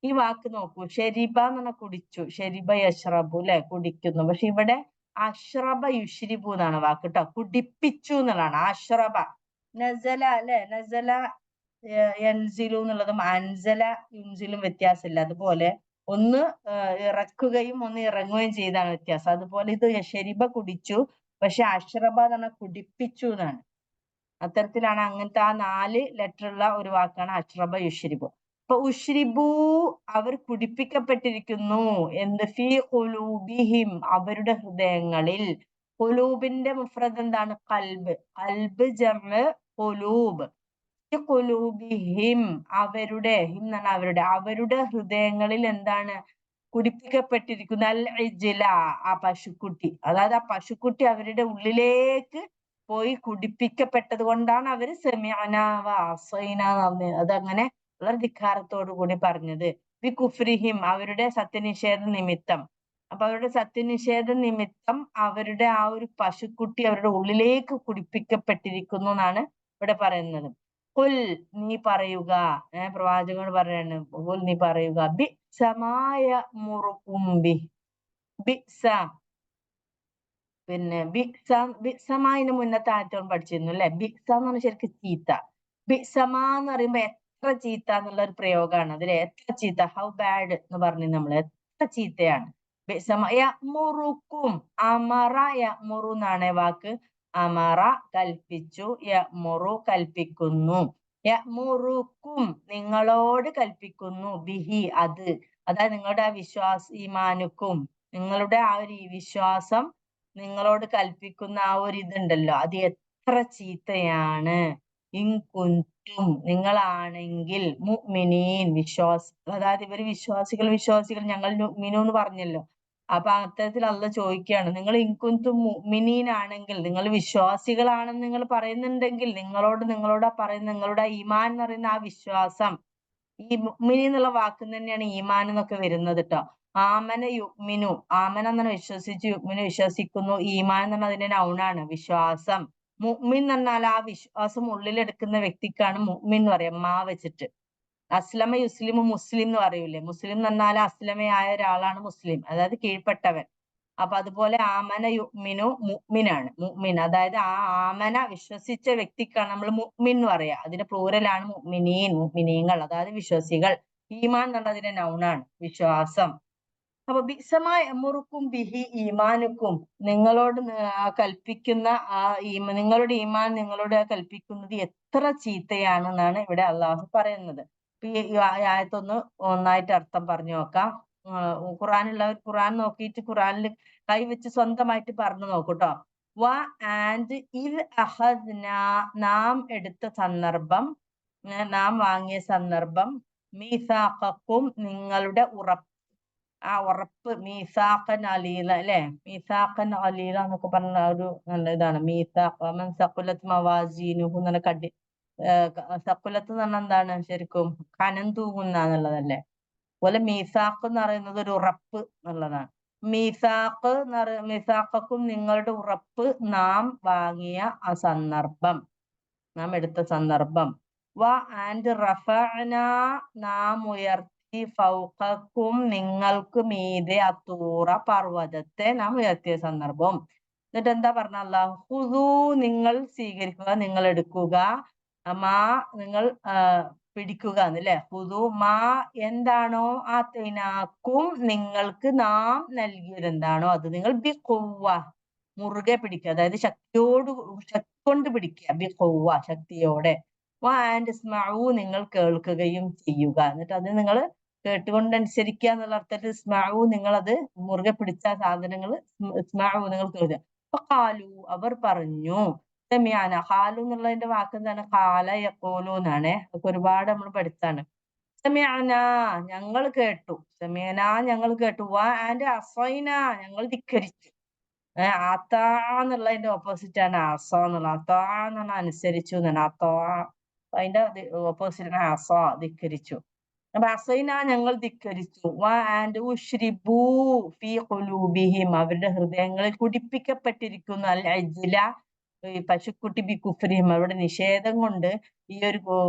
Speaker 1: ഈ വാക്ക് നോക്കൂ, ഷെരിബ എന്ന് പറഞ്ഞാൽ കുടിച്ചു, ഷെരിബ യഷ്റബു അല്ലെ കുടിക്കുന്നു. പക്ഷെ ഇവിടെ അഷ്റബ യുഷ്രിബു എന്നാണ് വാക്ക് കേട്ടോ, കുടിപ്പിച്ചു എന്നുള്ളതാണ്. അഷ്റബ നസല അല്ലെ, നസല യൻസിലു എന്നുള്ളതും അൻസല യുൻസിലും വ്യത്യാസമില്ല. അതുപോലെ ഒന്ന് ഇറക്കുകയും ഒന്ന് ഇറങ്ങുകയും ചെയ്താണ് വ്യത്യാസം. അതുപോലെ ഇത് ഷെരിബ കുടിച്ചു, പക്ഷെ അഷ്റബ എന്ന് പറഞ്ഞാൽ കുടിപ്പിച്ചു എന്നാണ്. അത്തരത്തിലാണ്. അങ്ങനത്തെ ആ 4 ലെറ്റർ ഉള്ള ഒരു വാക്കാണ് അഷ്റബ യുഷ്രിബു. അപ്പൊ ഉഷ്രിബു അവർ കുടിപ്പിക്കപ്പെട്ടിരിക്കുന്നു. എന്ത്? ഫീ ഖുലൂബിഹിം അവരുടെ ഹൃദയങ്ങളിൽ. ഖുലൂബിന്റെ മുഫ്രദ് എന്താണ്? ഖൽബ്. ഖൽബ് ജംഅ് ഖുലൂബ്. ഫീ ഖുലൂബിഹിം അവരുടെ, ഹിം എന്നാണ് അവരുടെ ഹൃദയങ്ങളിൽ എന്താണ് കുടിപ്പിക്കപ്പെട്ടിരിക്കുന്ന? അൽ ഇജ്ല ആ പശുക്കുട്ടി. അതായത് ആ പശുക്കുട്ടി അവരുടെ ഉള്ളിലേക്ക് പോയി കുടിപ്പിക്കപ്പെട്ടത് കൊണ്ടാണ് അവര് സെമിഅന വ അസൈന അതങ്ങനെ വളരെ ധിക്കാരത്തോടു കൂടി പറഞ്ഞത്. ബി കുഫ്രിഹിം അവരുടെ സത്യനിഷേധ നിമിത്തം. അപ്പൊ അവരുടെ സത്യനിഷേധ നിമിത്തം അവരുടെ ആ ഒരു പശുക്കുട്ടി അവരുടെ ഉള്ളിലേക്ക് കുടിപ്പിക്കപ്പെട്ടിരിക്കുന്നു എന്നാണ് ഇവിടെ പറയുന്നത്. കുൽ നീ പറയുക, പ്രവാചകനോട് പറയാണ്, കുൽ നീ പറയുക, ബിസമായ മുറുകുംബി. ബിസ പിന്നെ ബിസമായിന് മുന്നത്തെ ആറ്റവും പഠിച്ചിരുന്നു അല്ലെ. ബിസ എന്ന് പറഞ്ഞാൽ ശരിക്കും ചീത്ത. ബിസമാ എന്ന് പറയുമ്പോ എത്ര ചീത്ത എന്നുള്ള ഒരു പ്രയോഗമാണ്. അതിൽ എത്ര ചീത്ത, ഹൗ ബാഡ് എന്ന് പറഞ്ഞു നമ്മൾ, എത്ര ചീത്തയാണ്. ബിസമ യഅ്മുറുക്കും, അമറ യഅ്മുറു എന്നാണ് വാക്ക്. അമറ കൽപ്പിച്ചു, യഅ്മുറു കൽപ്പിക്കുന്നു. യഅ്മുറുക്കും നിങ്ങളോട് കൽപ്പിക്കുന്നു, ബിഹി അത്. അതായത് നിങ്ങളുടെ ആ ഈമാനുക്കും നിങ്ങളുടെ ആ ഒരു വിശ്വാസം നിങ്ങളോട് കൽപ്പിക്കുന്ന ആ ഒരു ഇതുണ്ടല്ലോ, അത് എത്ര ചീത്തയാണ്. ഇൻ കുൻതും നിങ്ങളാണെങ്കിൽ, മുഅ്മിനീൻ അതായത് ഇവര് വിശ്വാസികൾ ഞങ്ങൾ മുഅ്മിനു എന്ന് പറഞ്ഞല്ലോ. അപ്പൊ അത്തരത്തിൽ അള്ളാഹ് ചോദിക്കുകയാണ്, നിങ്ങൾ ഇൻ കുൻതും മുഅ്മിനീൻ ആണെങ്കിൽ, നിങ്ങൾ വിശ്വാസികളാണെന്ന് നിങ്ങൾ പറയുന്നുണ്ടെങ്കിൽ, നിങ്ങളോട് പറയുന്ന നിങ്ങളുടെ ഈമാൻ എന്ന് പറയുന്ന ആ വിശ്വാസം, ഈ മുഅ്മിനീൻ എന്നുള്ള വാക്ക് തന്നെയാണ് ഈമാൻ എന്നൊക്കെ വരുന്നത് ട്ടോ. ആമന യുഅ്മിനു, ആമന എന്നാണ് വിശ്വസിച്ചു, യുഅ്മിനു വിശ്വസിക്കുന്നു, ഈമാൻ എന്ന് പറഞ്ഞാൽ അതിന്റെ നൗണാണ് വിശ്വാസം. മുഅ്മിൻ എന്ന് പറഞ്ഞാൽ ആ വിശ്വാസം ഉള്ളിലെടുക്കുന്ന വ്യക്തിക്കാണ് മുഅ്മിൻ എന്ന് പറയാം, മാ വെച്ചിട്ട്. അസ്ലമ യുസ്ലിമു മുസ്ലിം എന്ന് പറയൂലേ. മുസ്ലിം എന്ന് പറഞ്ഞാൽ അസ്ലമയായ ഒരാളാണ് മുസ്ലിം, അതായത് കീഴ്പ്പെട്ടവൻ. അപ്പൊ അതുപോലെ ആമന യുഅ്മിനു മുഅ്മിനാണ്, മുഅ്മിൻ. അതായത് ആ ആമന വിശ്വസിച്ച വ്യക്തിക്കാണ് നമ്മൾ മുഅ്മിൻ എന്ന് പറയാ. അതിന്റെ പ്ലൂറലാണ് മുഅ്മിനീൻ, മുഅ്മിനീങ്ങൾ, അതായത് വിശ്വസികൾ. ഈമാൻ എന്നുള്ളത് അതിന്റെ നൗണാണ്, വിശ്വാസം. അപ്പൊ ബിസമായ എമുറുക്കും ബിഹി ഈമാനുക്കും നിങ്ങളോട് കൽപ്പിക്കുന്ന ആ നിങ്ങളുടെ ഈമാൻ നിങ്ങളോട് കൽപ്പിക്കുന്നത് എത്ര ചീത്തയാണെന്നാണ് ഇവിടെ അള്ളാഹു പറയുന്നത്. ഈ ആയത്തൊന്ന് ഒന്നായിട്ട് അർത്ഥം പറഞ്ഞു നോക്കാം. ഖുറാനുള്ളവർ ഖുറാൻ നോക്കിയിട്ട് ഖുറാനിൽ കൈവച്ച് സ്വന്തമായിട്ട് പറഞ്ഞു നോക്കൂട്ടോ. വ ആൻഡ് ഇത് അഹദ്ന നാം എടുത്ത സന്ദർഭം, നാം വാങ്ങിയ സന്ദർഭം, മീസാഖക്കും നിങ്ങളുടെ ഉറപ്പ്, ആ ഉറപ്പ്, മീസാഖൻ അലീല അല്ലെ. മീസാഖൻ അലീല എന്നൊക്കെ പറഞ്ഞ ഒരു നല്ല ഇതാണ്. മീസാഖ് മൻ സഖുലത് മവാസീനുഹു എന്ന് പറഞ്ഞ സഖുലത്ത് എന്ന് പറഞ്ഞാൽ എന്താണ് ശരിക്കും? കനം തൂങ്ങുന്ന എന്നുള്ളതല്ലേ. അതുപോലെ മീസാഖ് എന്ന് പറയുന്നത് ഒരു ഉറപ്പ് എന്നുള്ളതാണ്. മീസാഖക്കും നിങ്ങളുടെ ഉറപ്പ് നാം വാങ്ങിയ ആ സന്ദർഭം, നാം എടുത്ത സന്ദർഭം. വ ആൻഡ് റഫഅന നാം ഉയർത്തി, ഫൗഖക്കും നിങ്ങൾക്ക് മീതെ, അത്തൂറ പർവ്വതത്തെ നാം ഉയർത്തിയ സന്ദർഭം. എന്നിട്ട് എന്താ പറഞ്ഞ അല്ലാഹു? ഖുദൂ നിങ്ങൾ സ്വീകരിക്കുക, നിങ്ങൾ എടുക്കുക, മാ നിങ്ങൾ പിടിക്കുക എന്നല്ലേ. ഖുദൂ മാ എന്താണോ ആതൈനാക്കും നിങ്ങൾക്ക് നാം നൽകിയത് എന്താണോ അത് നിങ്ങൾ ബിഖുവ്വ മുറുകെ പിടിക്കുക, അതായത് ശക്തി കൊണ്ട് പിടിക്കുക, ബിഖുവ്വ ശക്തിയോടെ. ആൻഡ് ഇസ്മഉ നിങ്ങൾ കേൾക്കുകയും ചെയ്യുക. എന്നിട്ട് അത് നിങ്ങൾ കേട്ടുകൊണ്ട് അനുസരിക്കുക എന്നുള്ള അർത്ഥത്തിൽ ഇസ്മഉ നിങ്ങൾ അത് മുറുകെ പിടിച്ച സാധനങ്ങൾ, ഇസ്മഉ നിങ്ങൾ കേൾക്കുക. അപ്പൊ ഖാലു അവർ പറഞ്ഞു, സെമിഅന. ഖാലു എന്നുള്ളതിന്റെ വാക്ക് എന്താണ്? ഖാല യഖൂലു എന്നാണ്. അതൊക്കെ ഒരുപാട് നമ്മൾ പഠിച്ചാണ്. സെമിഅന ഞങ്ങൾ കേട്ടു, സെമിഅന ഞങ്ങൾ കേട്ടു. ആൻഡ് അസൈന ഞങ്ങൾ ധിക്കരിച്ചു. അതാ എന്നുള്ളതിന്റെ ഓപ്പോസിറ്റ് ആണ് അസ എന്നുള്ളത്. അതാ എന്ന് പറഞ്ഞാൽ അനുസരിച്ചു എന്നാണ്. അതാ അതിന്റെ ഓപ്പോസിറ്റ് ആണ് അസ, ധിക്കരിച്ചു. അപ്പൊ അസൈന ഞങ്ങൾ ധിക്കരിച്ചു. ആൻഡ് ഉശ്രിബൂ ഫീ ഖുലൂബിഹിം അവരുടെ ഹൃദയങ്ങളിൽ കുടിപ്പിക്കപ്പെട്ടിരിക്കുന്നു അൽ ഇജ്ല ഈ പശുക്കുട്ടി ബി കുഫ്രിഹിം, അവരുടെ നിഷേധം കൊണ്ട് ഈ ഒരു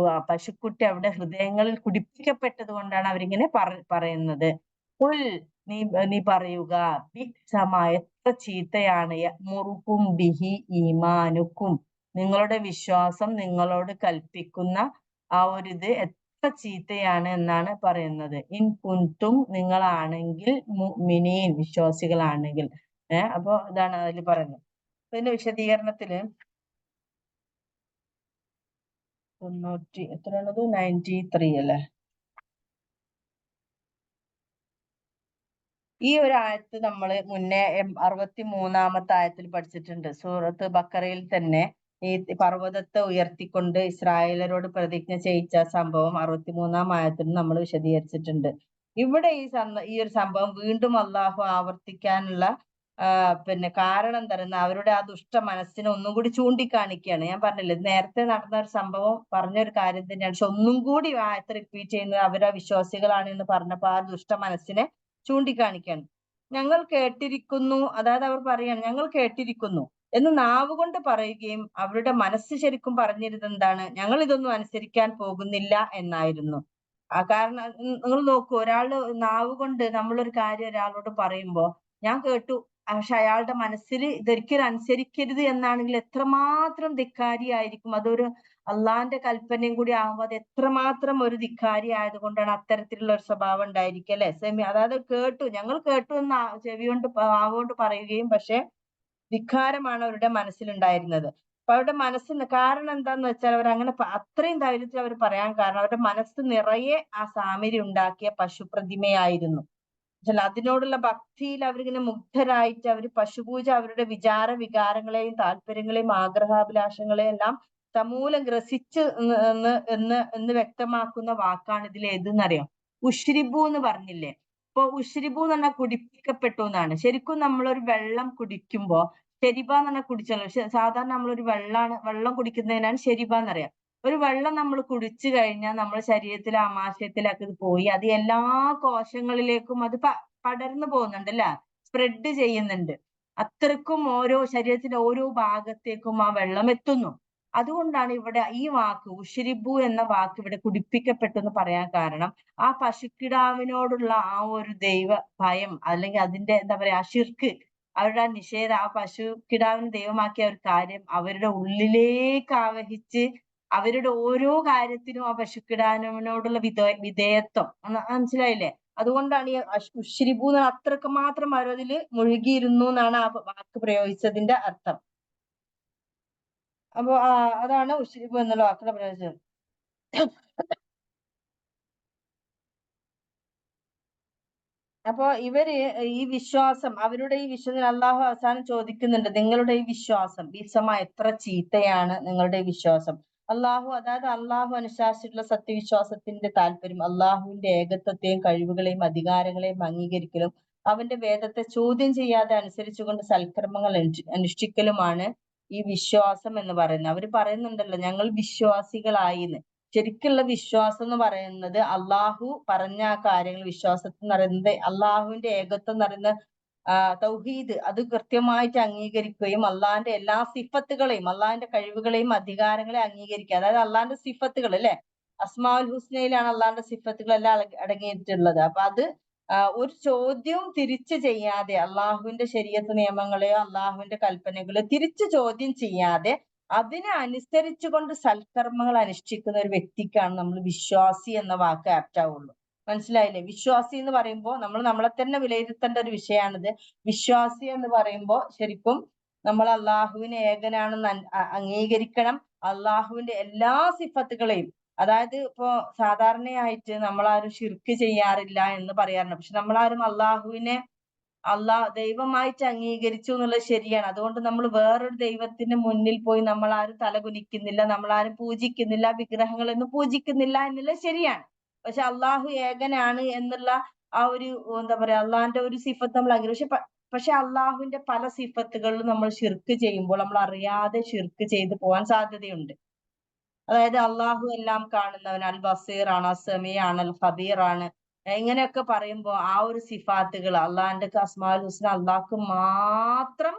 Speaker 1: പശുക്കുട്ടി അവിടെ ഹൃദയങ്ങളിൽ കുടിപ്പിക്കപ്പെട്ടത് കൊണ്ടാണ് അവരിങ്ങനെ പറയുന്നത്. ഖുൽ, നീ പറയുക, ബിഅ്സമാ, എത്ര ചീത്തയാണ്, യഅ്മുറുകും ബിഹി ഈമാനുക്കും, നിങ്ങളുടെ വിശ്വാസം നിങ്ങളോട് കൽപ്പിക്കുന്ന ആ ഒരു ഇത് എത്ര ചീത്തയാണ് എന്നാണ് പറയുന്നത്. ഇൻ കുൻതും, നിങ്ങളാണെങ്കിൽ, മുഅ്മിനീൻ, വിശ്വാസികളാണെങ്കിൽ. അപ്പൊ ഇതാണ് അതിൽ പറയുന്നത്. ഇതിന്റെ വിശദീകരണത്തില് 93 അല്ലേ, ഈ ഒരു ആയത്ത് നമ്മൾ മുന്നേ 63-ാമത്തെ ആയത്തിൽ പഠിച്ചിട്ടുണ്ട്. സൂറത്ത് ബക്കറയിൽ തന്നെ ഈ പർവ്വതത്തെ ഉയർത്തിക്കൊണ്ട് ഇസ്രായേലരോട് പ്രതിജ്ഞ ചെയ്യിച്ച സംഭവം 63-ാം ആയത്തിൽ നമ്മൾ വിശദീകരിച്ചിട്ടുണ്ട്. ഇവിടെ ഈ ഒരു സംഭവം വീണ്ടും അള്ളാഹു ആവർത്തിക്കാനുള്ള കാരണം തരുന്ന അവരുടെ ആ ദുഷ്ട മനസ്സിനെ ഒന്നും കൂടി ചൂണ്ടിക്കാണിക്കുകയാണ്. ഞാൻ പറഞ്ഞില്ലേ, നേരത്തെ നടന്ന ഒരു സംഭവം പറഞ്ഞൊരു കാര്യം തന്നെയാണ്, പക്ഷെ ഒന്നും കൂടി ആയത്ത് റിപ്പീറ്റ് ചെയ്യുന്നത് അവരാ വിശ്വാസികളാണ് എന്ന് പറഞ്ഞപ്പോ ആ ദുഷ്ട മനസ്സിനെ ചൂണ്ടിക്കാണിക്കുകയാണ്. ഞങ്ങൾ കേട്ടിരിക്കുന്നു, അതായത് അവർ പറയാണ്, ഞങ്ങൾ കേട്ടിരിക്കുന്നു എന്ന് നാവ് കൊണ്ട് പറയുകയും അവരുടെ മനസ്സ് ശരിക്കും പറഞ്ഞിരുന്നത് എന്താണ്, ഞങ്ങൾ ഇതൊന്നും അനുസരിക്കാൻ പോകുന്നില്ല എന്നായിരുന്നു. കാരണം നിങ്ങൾ നോക്കൂ, ഒരാള് നാവ് കൊണ്ട് നമ്മളൊരു കാര്യം ഒരാളോട് പറയുമ്പോ ഞാൻ കേട്ടു, പക്ഷെ അയാളുടെ മനസ്സിൽ ഇതൊരിക്കലും അനുസരിക്കരുത് എന്നാണെങ്കിൽ എത്രമാത്രം ധിക്കാരിയായിരിക്കും. അതൊരു അള്ളാന്റെ കൽപ്പനയും കൂടി ആകുമ്പോൾ അത് എത്രമാത്രം ഒരു ധിക്കാരി ആയതുകൊണ്ടാണ് അത്തരത്തിലുള്ള ഒരു സ്വഭാവം ഉണ്ടായിരിക്കുക, അല്ലെ? അതായത് ഞങ്ങൾ കേട്ടു എന്ന് ചെവി കൊണ്ട് നാവുകൊണ്ട് പറയുകയും പക്ഷെ ധിക്കാരമാണ് അവരുടെ മനസ്സിലുണ്ടായിരുന്നത്. അപ്പൊ അവരുടെ മനസ്സിന് കാരണം എന്താന്ന് വെച്ചാൽ അവർ അങ്ങനെ അത്രയും ധൈര്യത്തിൽ അവർ പറയാൻ കാരണം അവരുടെ മനസ്സ് നിറയെ ആ സാമിരി ഉണ്ടാക്കിയ പശുപ്രതിമയായിരുന്നു. അതിനോടുള്ള ഭക്തിയിൽ അവരിങ്ങനെ മുഗ്ധരായിട്ട് അവർ പശുപൂജ അവരുടെ വികാരങ്ങളെയും താല്പര്യങ്ങളെയും ആഗ്രഹാഭിലാഷങ്ങളെയും എല്ലാം സമൂലം ഗ്രസിച്ച് എന്ന് വ്യക്തമാക്കുന്ന വാക്കാണ് ഇതിൽ ഏതെന്നറിയാം, ഉഷ്രിബു എന്ന് പറഞ്ഞില്ലേ. ഇപ്പൊ ഉഷ്രിബു എന്ന് പറഞ്ഞാൽ കുടിപ്പിക്കപ്പെട്ടു എന്നാണ്. ശരിക്കും നമ്മളൊരു വെള്ളം കുടിക്കുമ്പോ ശരിബ എന്ന് പറഞ്ഞാൽ കുടിച്ചല്ലോ. സാധാരണ നമ്മളൊരു വെള്ളം കുടിക്കുന്നതിനാണ് ശരിബ എന്നറിയാം. ഒരു വെള്ളം നമ്മൾ കുടിച്ചു കഴിഞ്ഞാൽ നമ്മുടെ ശരീരത്തിലെ ആമാശയത്തിലൊക്കെ ഇത് പോയി അത് എല്ലാ കോശങ്ങളിലേക്കും അത് പടർന്നു പോകുന്നുണ്ട്, അല്ലെ? സ്പ്രെഡ് ചെയ്യുന്നുണ്ട്. അത്രക്കും ഓരോ ശരീരത്തിന്റെ ഓരോ ഭാഗത്തേക്കും ആ വെള്ളം എത്തുന്നു. അതുകൊണ്ടാണ് ഇവിടെ ഈ വാക്ക് ഉഷ്രിബു എന്ന വാക്ക് ഇവിടെ കുടിപ്പിക്കപ്പെട്ടു എന്ന് പറയാൻ കാരണം ആ പശുക്കിടാവിനോടുള്ള ആ ഒരു ദൈവ ഭയം, അല്ലെങ്കിൽ അതിന്റെ എന്താ പറയാ, ഷിർക്ക്, അവരുടെ നിഷേധം, ആ പശുക്കിടാവിനെ ദൈവമാക്കിയ ഒരു കാര്യം അവരുടെ ഉള്ളിലേക്ക് ആവഹിച്ച് അവരുടെ ഓരോ കാര്യത്തിനും ആ പശുക്കിടാവിനോടുള്ള വിധേയത്വം, മനസ്സിലായില്ലേ? അതുകൊണ്ടാണ് ഈ ഉഷ്രിബു എന്ന് അത്രക്ക് മാത്രം അവരതിൽ മുഴുകിയിരുന്നു എന്നാണ് ആ വാക്ക് പ്രയോഗിച്ചതിന്റെ അർത്ഥം. അപ്പൊ അതാണ് ഉഷ്രിബു എന്നുള്ള വാക്കിനെ പ്രയോഗിച്ചത്. അപ്പൊ ഇവര് ഈ വിശ്വാസം, അവരുടെ ഈ വിശ്വാസം അള്ളാഹു അവസാനം ചോദിക്കുന്നുണ്ട്, നിങ്ങളുടെ ഈ വിശ്വാസം ബിസമ, എത്ര ചീത്തയാണ് നിങ്ങളുടെ ഈ വിശ്വാസം. അതായത് അള്ളാഹു അനുശാസിച്ചിട്ടുള്ള സത്യവിശ്വാസത്തിന്റെ താല്പര്യം അള്ളാഹുവിന്റെ ഏകത്വത്തെയും കഴിവുകളെയും അധികാരങ്ങളെയും അംഗീകരിക്കലും അവന്റെ വേദത്തെ ചോദ്യം ചെയ്യാതെ അനുസരിച്ചുകൊണ്ട് സൽക്കർമ്മങ്ങൾ അനുഷ്ഠിക്കലുമാണ് ഈ വിശ്വാസം എന്ന് പറയുന്നത്. അവര് പറയുന്നുണ്ടല്ലോ, ഞങ്ങൾ വിശ്വാസികളായിന്ന്. ശരിക്കുള്ള വിശ്വാസം എന്ന് പറയുന്നത് അള്ളാഹു പറഞ്ഞ ആ കാര്യങ്ങൾ, വിശ്വാസത്തിൽ എന്ന് പറയുന്നത് അള്ളാഹുവിന്റെ ഏകത്വം എന്ന് പറയുന്ന തൗഹീദ്, അത് കൃത്യമായിട്ട് അംഗീകരിക്കുകയും അള്ളാഹിന്റെ എല്ലാ സിഫത്തുകളെയും അള്ളാഹിന്റെ കഴിവുകളെയും അധികാരങ്ങളെയും അംഗീകരിക്കുക. അതായത് അള്ളാഹിന്റെ സിഫത്തുകൾ, അല്ലെ? അസ്മാഉൽ ഹുസ്നയിലാണ് അള്ളാഹിന്റെ സിഫത്തുകളെല്ലാം അടങ്ങിയിട്ടുള്ളത്. അപ്പൊ അത് ഒരു ചോദ്യവും തിരിച്ചു ചെയ്യാതെ അള്ളാഹുവിന്റെ ശരീഅത്ത് നിയമങ്ങളെയോ അള്ളാഹുവിന്റെ കൽപ്പനകളെയോ തിരിച്ചു ചോദ്യം ചെയ്യാതെ അതിനെ അനുസരിച്ചുകൊണ്ട് സൽക്കർമ്മങ്ങൾ അനുഷ്ഠിക്കുന്ന ഒരു വ്യക്തിക്കാണ് നമ്മൾ വിശ്വാസി എന്ന വാക്ക് ആപ്റ്റ് ആവുള്ളൂ. മനസ്സിലായില്ലേ? വിശ്വാസി എന്ന് പറയുമ്പോൾ നമ്മൾ നമ്മളെ തന്നെ വിലയിരുത്തേണ്ട ഒരു വിഷയമാണിത്. വിശ്വാസി എന്ന് പറയുമ്പോൾ ശരിക്കും നമ്മൾ അള്ളാഹുവിനെ ഏകനാണെന്ന് അംഗീകരിക്കണം. അള്ളാഹുവിന്റെ എല്ലാ സിഫത്തുകളെയും, അതായത് ഇപ്പോ സാധാരണയായിട്ട് നമ്മളാരും ഷിർക്ക് ചെയ്യാറില്ല എന്ന് പറയാറുണ്ട്. പക്ഷെ നമ്മളാരും അള്ളാഹുവിനെ ദൈവമായിട്ട് അംഗീകരിച്ചു എന്നുള്ളത് ശരിയാണ്. അതുകൊണ്ട് നമ്മൾ വേറൊരു ദൈവത്തിന് മുന്നിൽ പോയി നമ്മൾ ആരും തലകുനിക്കുന്നില്ല, നമ്മൾ ആരും പൂജിക്കുന്നില്ല, വിഗ്രഹങ്ങളൊന്നും പൂജിക്കുന്നില്ല എന്നുള്ളത് ശരിയാണ്. പക്ഷെ അള്ളാഹു ഏകനാണ് എന്നുള്ള ആ ഒരു എന്താ പറയാ, അള്ളാഹിന്റെ ഒരു സിഫത്ത് നമ്മൾ അംഗീകരിച്ചു. പക്ഷെ അള്ളാഹുവിന്റെ പല സിഫത്തുകളിലും നമ്മൾ ഷിർക്ക് ചെയ്യുമ്പോൾ നമ്മൾ അറിയാതെ ഷിർക്ക് ചെയ്തു പോകാൻ സാധ്യതയുണ്ട്. അതായത് അള്ളാഹു എല്ലാം കാണുന്നവൻ, അൽ ബസീർ ആണ്, അസമീ ആണ്, അൽ ഖബീർ ആണ്, ഇങ്ങനെയൊക്കെ പറയുമ്പോൾ ആ ഒരു സിഫാത്തുകൾ അള്ളാഹിന്റെ അസ്മാഉൽ ഹുസ്ന അള്ളാഹ്ക്ക് മാത്രം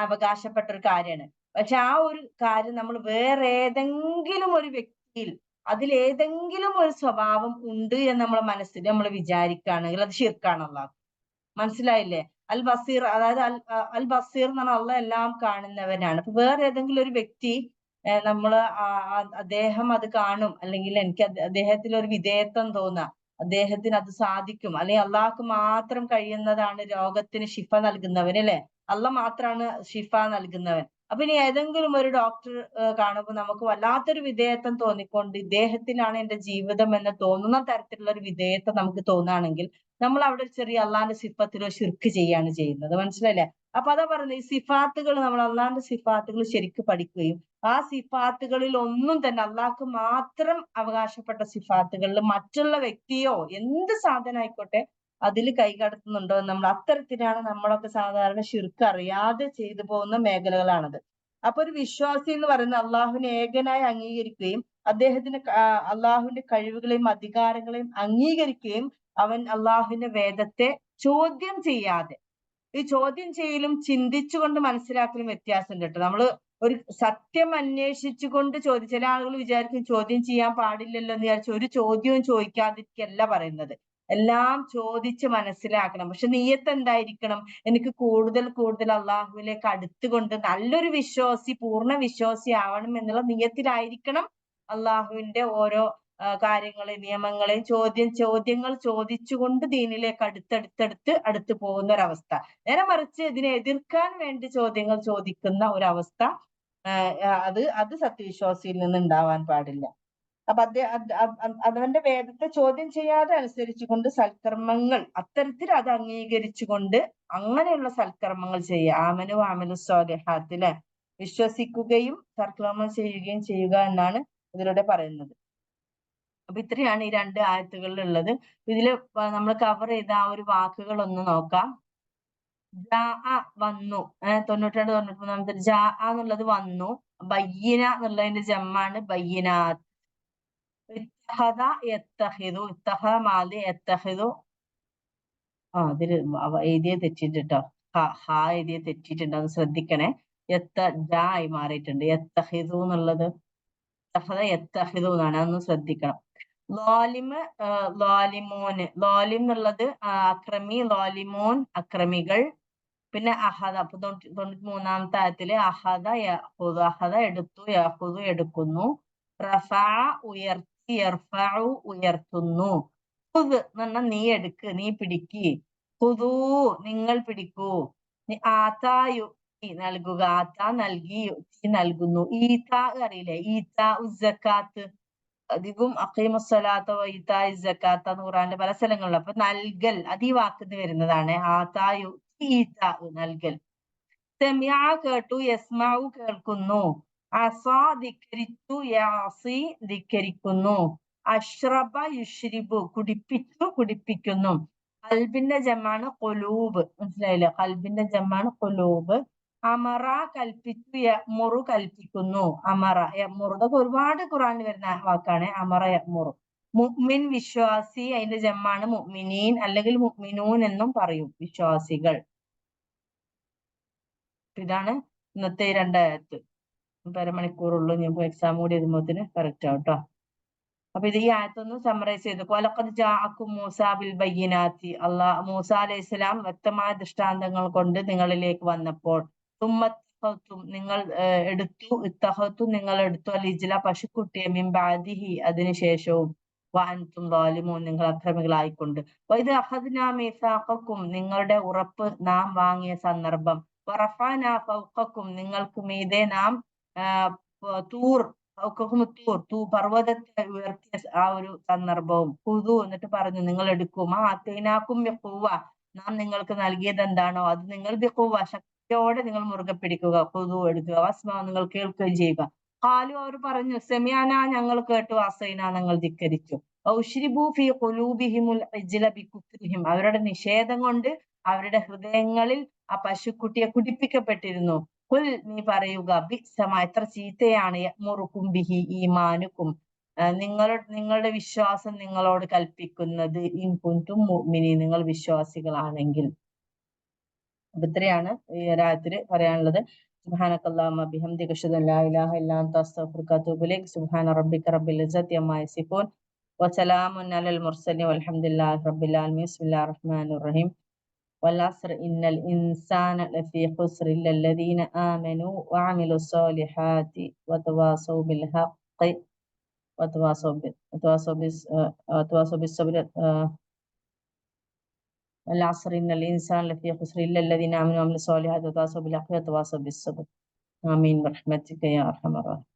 Speaker 1: അവകാശപ്പെട്ട ഒരു കാര്യമാണ്. പക്ഷെ ആ ഒരു കാര്യം നമ്മൾ വേറെ ഏതെങ്കിലും ഒരു വ്യക്തിയിൽ അതിലേതെങ്കിലും ഒരു സ്വഭാവം ഉണ്ട് എന്ന് നമ്മളെ മനസ്സിൽ നമ്മൾ വിചാരിക്കുകയാണെങ്കിൽ അത് ശിർക്കാണ്. അല്ലാഹ് മനസ്സിലായില്ലേ? അൽ ബസീർ, അതായത് അൽ ബസീർ എന്ന് പറഞ്ഞാൽ അള്ളാഹ് എല്ലാം കാണുന്നവനാണ്. അപ്പൊ വേറെ ഏതെങ്കിലും ഒരു വ്യക്തി നമ്മള് അദ്ദേഹം അത് കാണും, അല്ലെങ്കിൽ എനിക്ക് അദ്ദേഹത്തിൽ ഒരു വിധേയത്വം തോന്നുക, അദ്ദേഹത്തിന് അത് സാധിക്കും, അല്ലെങ്കിൽ അള്ളാഹ്ക്ക് മാത്രം കഴിയുന്നതാണ് രോഗത്തിന് ശിഫ നൽകുന്നവൻ, അല്ലെ? അള്ളാഹ് മാത്രമാണ് ശിഫ നൽകുന്നവൻ. അപ്പൊ ഇനി ഏതെങ്കിലും ഒരു ഡോക്ടർ കാണുമ്പോൾ നമുക്ക് വല്ലാത്തൊരു വിധേയത്വം തോന്നിക്കൊണ്ട് ഇദ്ദേഹത്തിലാണ് എന്റെ ജീവിതം എന്ന് തോന്നുന്ന തരത്തിലുള്ള ഒരു വിധേയത്വം നമുക്ക് തോന്നുകയാണെങ്കിൽ നമ്മൾ അവിടെ ചെറിയ അള്ളാന്റെ സിഫത്തിലോ ശിർക്ക് ചെയ്യാണ് ചെയ്യുന്നത്. മനസ്സിലായില്ലേ? അപ്പൊ അതാ പറയുന്നത്, ഈ സിഫാത്തുകൾ നമ്മൾ അള്ളാന്റെ സിഫാത്തുകൾ ശരിക്ക് പഠിക്കുകയും ആ സിഫാത്തുകളിൽ ഒന്നും തന്നെ അള്ളാഹ്ക്ക് മാത്രം അവകാശപ്പെട്ട സിഫാത്തുകളിൽ മറ്റുള്ള വ്യക്തിയോ എന്ത് സാധനം ആയിക്കോട്ടെ അതിൽ കൈകടത്തുന്നുണ്ടോ എന്ന് നമ്മൾ അത്തരത്തിലാണ് നമ്മളൊക്കെ സാധാരണ ശിർക്ക് അറിയാതെ ചെയ്തു പോകുന്ന മേഖലകളാണത്. അപ്പൊ ഒരു വിശ്വാസി എന്ന് പറയുന്നത് അള്ളാഹുവിനെ ഏകനായി അംഗീകരിക്കുകയും അദ്ദേഹത്തിന് അള്ളാഹുവിന്റെ കഴിവുകളെയും അധികാരങ്ങളെയും അംഗീകരിക്കുകയും അവൻ അള്ളാഹുവിന്റെ വേദത്തെ ചോദ്യം ചെയ്യാതെ, ഈ ചോദ്യം ചെയ്യലും ചിന്തിച്ചുകൊണ്ട് മനസ്സിലാക്കലും വ്യത്യാസമുണ്ട് കേട്ടോ. നമ്മള് ഒരു സത്യം അന്വേഷിച്ചുകൊണ്ട് ചില ആളുകൾ വിചാരിക്കും ചോദ്യം ചെയ്യാൻ പാടില്ലല്ലോ എന്ന് വിചാരിച്ചു ഒരു ചോദ്യവും ചോദിക്കാതിരിക്കല്ല പറയുന്നത്. എല്ലാം ചോദിച്ച് മനസ്സിലാക്കണം. പക്ഷെ നിയ്യത്ത് എന്തായിരിക്കണം? എനിക്ക് കൂടുതൽ കൂടുതൽ അള്ളാഹുവിലേക്ക് അടുത്തുകൊണ്ട് നല്ലൊരു വിശ്വാസി, പൂർണ്ണ വിശ്വാസി ആവണം എന്നുള്ള നിയ്യത്തിലായിരിക്കണം അള്ളാഹുവിന്റെ ഓരോ കാര്യങ്ങളെ, നിയമങ്ങളെ ചോദ്യങ്ങൾ ചോദിച്ചുകൊണ്ട് ദീനിലേക്ക് അടുത്ത് പോകുന്ന ഒരവസ്ഥ. നേരെ മറിച്ച് ഇതിനെ എതിർക്കാൻ വേണ്ടി ചോദ്യങ്ങൾ ചോദിക്കുന്ന ഒരവസ്ഥ അത് സത്യവിശ്വാസിയിൽ നിന്ന് ഉണ്ടാവാൻ പാടില്ല. അപ്പൊ അവന്റെ വേദത്തെ ചോദ്യം ചെയ്യാതെ അനുസരിച്ചുകൊണ്ട് സൽക്കർമ്മങ്ങൾ അത്തരത്തിൽ അത് അംഗീകരിച്ചുകൊണ്ട് അങ്ങനെയുള്ള സൽക്കർമ്മങ്ങൾ ചെയ്യുക. ആമനു ആമലു സ്വാലിഹാത്തില് വിശ്വസിക്കുകയും സൽക്കർമ്മം ചെയ്യുകയും ചെയ്യുക എന്നാണ് ഇതിലൂടെ പറയുന്നത്. അപ്പൊ ഇത്രയാണ് ഈ 2 ആയത്തുകളിൽ ഉള്ളത്. ഇതില് നമ്മൾ കവർ ചെയ്ത ആ ഒരു വാക്കുകൾ ഒന്ന് നോക്കാം. വന്നു, 92 93 എന്നുള്ളത് വന്നു. ബയ്യിന എന്നുള്ളതിന്റെ ജമ്മാണ് ബയ്യിനാത്ത്. ഇത്തഹദ യത്തഹിദു, ഇത്തഹദ മാലി യത്തഹിദു. അതില് എഴുതിയ തെറ്റിട്ടോ, ഹാ എഴുതിയ തെറ്റിയിട്ടുണ്ട്, അത് ശ്രദ്ധിക്കണേ. ആയി മാറിയിട്ടുണ്ട്. യത്തഹിദു എന്നുള്ളത് യത്തഹിദു എന്നാണ്, അതൊന്ന് ശ്രദ്ധിക്കണം. ലോലിമ്, ലോലിമോന്, ലോലിം എന്നുള്ളത് അക്രമി, ലോലിമോൻ അക്രമികൾ. പിന്നെ അഹദ, അപ്പൊ 93-ാമത്തെ ആയത്തില് അഹദ യഹുദു, അഹദ എടുത്തു, യഹുദു എടുക്കുന്നു. റഫഅ ഉയർത്തി, യർഫഉ ഉയർത്തുന്നു. ഖുദ് എന്ന് പറഞ്ഞാൽ നീ എടുക്ക്, നീ പിടിക്ക്. ഖുദൂ നിങ്ങൾ പിടിക്കൂ. ആതാ നൽകുക, ആതാ നൽകി, നൽകുന്നു. ഈതാ അറിയില്ലേ? ഈതാ സക്കാത്ത്, അധികം അഖീമുസ്സലാത്ത ഈതാ സക്കാത്ത എന്ന് ഖുർആന്റെ പല സ്ഥലങ്ങളിലും. അപ്പൊ നൽകൽ അത് ഈ വാക്കിന് വരുന്നതാണ്. ആതായു ഈതാ നൽകൽ. സെമിഅ കേട്ടു, യസ്മഉ കേൾക്കുന്നു. അസാ ധിക്കരിച്ചു, യാസി ധിക്കരിക്കുന്നു. അഷ്റബ യുഷ്രിബു കുടിപ്പിച്ചു, കുടിപ്പിക്കുന്നു. ഖൽബിന്റെ ജമാണ് ഖുലൂബ്, മനസ്സിലായില്ലേ? ഖൽബിന്റെ ജമാണ് ഖുലൂബ്. അമറ കൽപ്പിച്ചു, യഅ്മുറു കൽപ്പിക്കുന്നു. അമറ യഅ്മുറു, ഇതൊക്കെ ഒരുപാട് ഖുർആനിൽ വരുന്ന വാക്കാണ്. അമറ യഅ്മുറു. മുഅ്മിൻ വിശ്വാസി, അതിന്റെ ജമ്മാണ് മുഅ്മിനീൻ, അല്ലെങ്കിൽ മുഅ്മിനൂൻ എന്നും പറയും, വിശ്വാസികൾ. ഇതാണ് ഇന്നത്തെ 2 ആയത്ത്. 1.5 മണിക്കൂറുള്ളൂ, ഞാൻ എക്സാം കൂടി എഴുതുമ്പോഴത്തേന് കറക്റ്റ് ആവും കേട്ടോ. അപ്പൊ ഇത് ഈ ആയത്തൊന്ന് സമ്മറൈസ് ചെയ്തു. വലഖദ് ജാഅക്കും മൂസാ ബിൽ ബയ്യിനാത്തി, മൂസ അലൈഹിസ്സലാം വ്യക്തമായ ദൃഷ്ടാന്തങ്ങൾ കൊണ്ട് നിങ്ങളിലേക്ക് വന്നപ്പോൾ, നിങ്ങൾ എടുത്തു, നിങ്ങൾ എടുത്തു അൽ ഇജ്ല പശുക്കുട്ടിയെ, മിൻ ബഅദിഹി അതിനുശേഷവും, വഅൻതും ളാലിമൂൻ നിങ്ങൾ അക്രമികളായിക്കൊണ്ട്. വഇദ് അഖദ്നാ മീസാഖക്കും നിങ്ങളുടെ ഉറപ്പ് നാം വാങ്ങിയ സന്ദർഭം, വറഫഅനാ ഫൗഖക്കും നിങ്ങൾക്ക് മീതെ നാം തൂർ പർവ്വതത്തെ ഉയർത്തിയ ആ ഒരു സന്ദർഭവും, ഖുദൂ എന്നിട്ട് പറഞ്ഞു നിങ്ങൾ എടുക്കും, ആതൈനാകും ബിഖുവ്വ നാം നിങ്ങൾക്ക് നൽകിയത് എന്താണോ അത് നിങ്ങൾ ബിഖുവ്വ ശക്തിയോടെ നിങ്ങൾ മുറുകെ പിടിക്കുക, ഖുദൂ എടുക്കുക, വസ്മഉ നിങ്ങൾ കേൾക്കുകയും ചെയ്യുക. ഖാലു അവർ പറഞ്ഞു, സെമിഅനാ ഞങ്ങൾ കേട്ടു, അസൈനാ ഞങ്ങൾ ധിക്കരിച്ചു. ഔശ്രിബു ഫീ ഖുലൂബിഹിമുൽ ഇജ്ല ബികുഫ്രിഹിം അവരുടെ നിഷേധം കൊണ്ട് അവരുടെ ഹൃദയങ്ങളിൽ ആ പശുക്കുട്ടിയെ കുടിപ്പിക്കപ്പെട്ടിരുന്നു. കുൽ നീ പറയുക, ബിഅ്സമ എത്ര ചീത്തയാണ്, യഅ്മുറുക്കും ബിഹി ഈമാനുക്കും നിങ്ങളുടെ വിശ്വാസം നിങ്ങളോട് കൽപ്പിക്കുന്നത്, ഇൻ കുൻതും മുഅ്മിനീൻ നിങ്ങൾ വിശ്വാസികളാണെങ്കിൽ. അപ്പൊ ഇത്രയാണ് ഈ ഒരായത്തില് പറയാനുള്ളത്. سبحانك اللهم بحمدك أشهد أن لا إله إلا أنت أستغفرك وأتوب إليك. سبحان ربك رب العزة عما يصفون وسلام على المرسلين والحمد لله رب العالمين. بسم الله الرحمن الرحيم. والعصر إن الإنسان لفي خسر إلا الذين آمنوا وعملوا الصالحات وتواصوا بالحق وتواصوا بالصبر. والعصر إن الإنسان لفي خسر إلا الذين آمنوا وعملوا الصالحات وتواصوا بالحق وتواصوا بالصبر. آمين برحمتك يا أرحم الراحمين.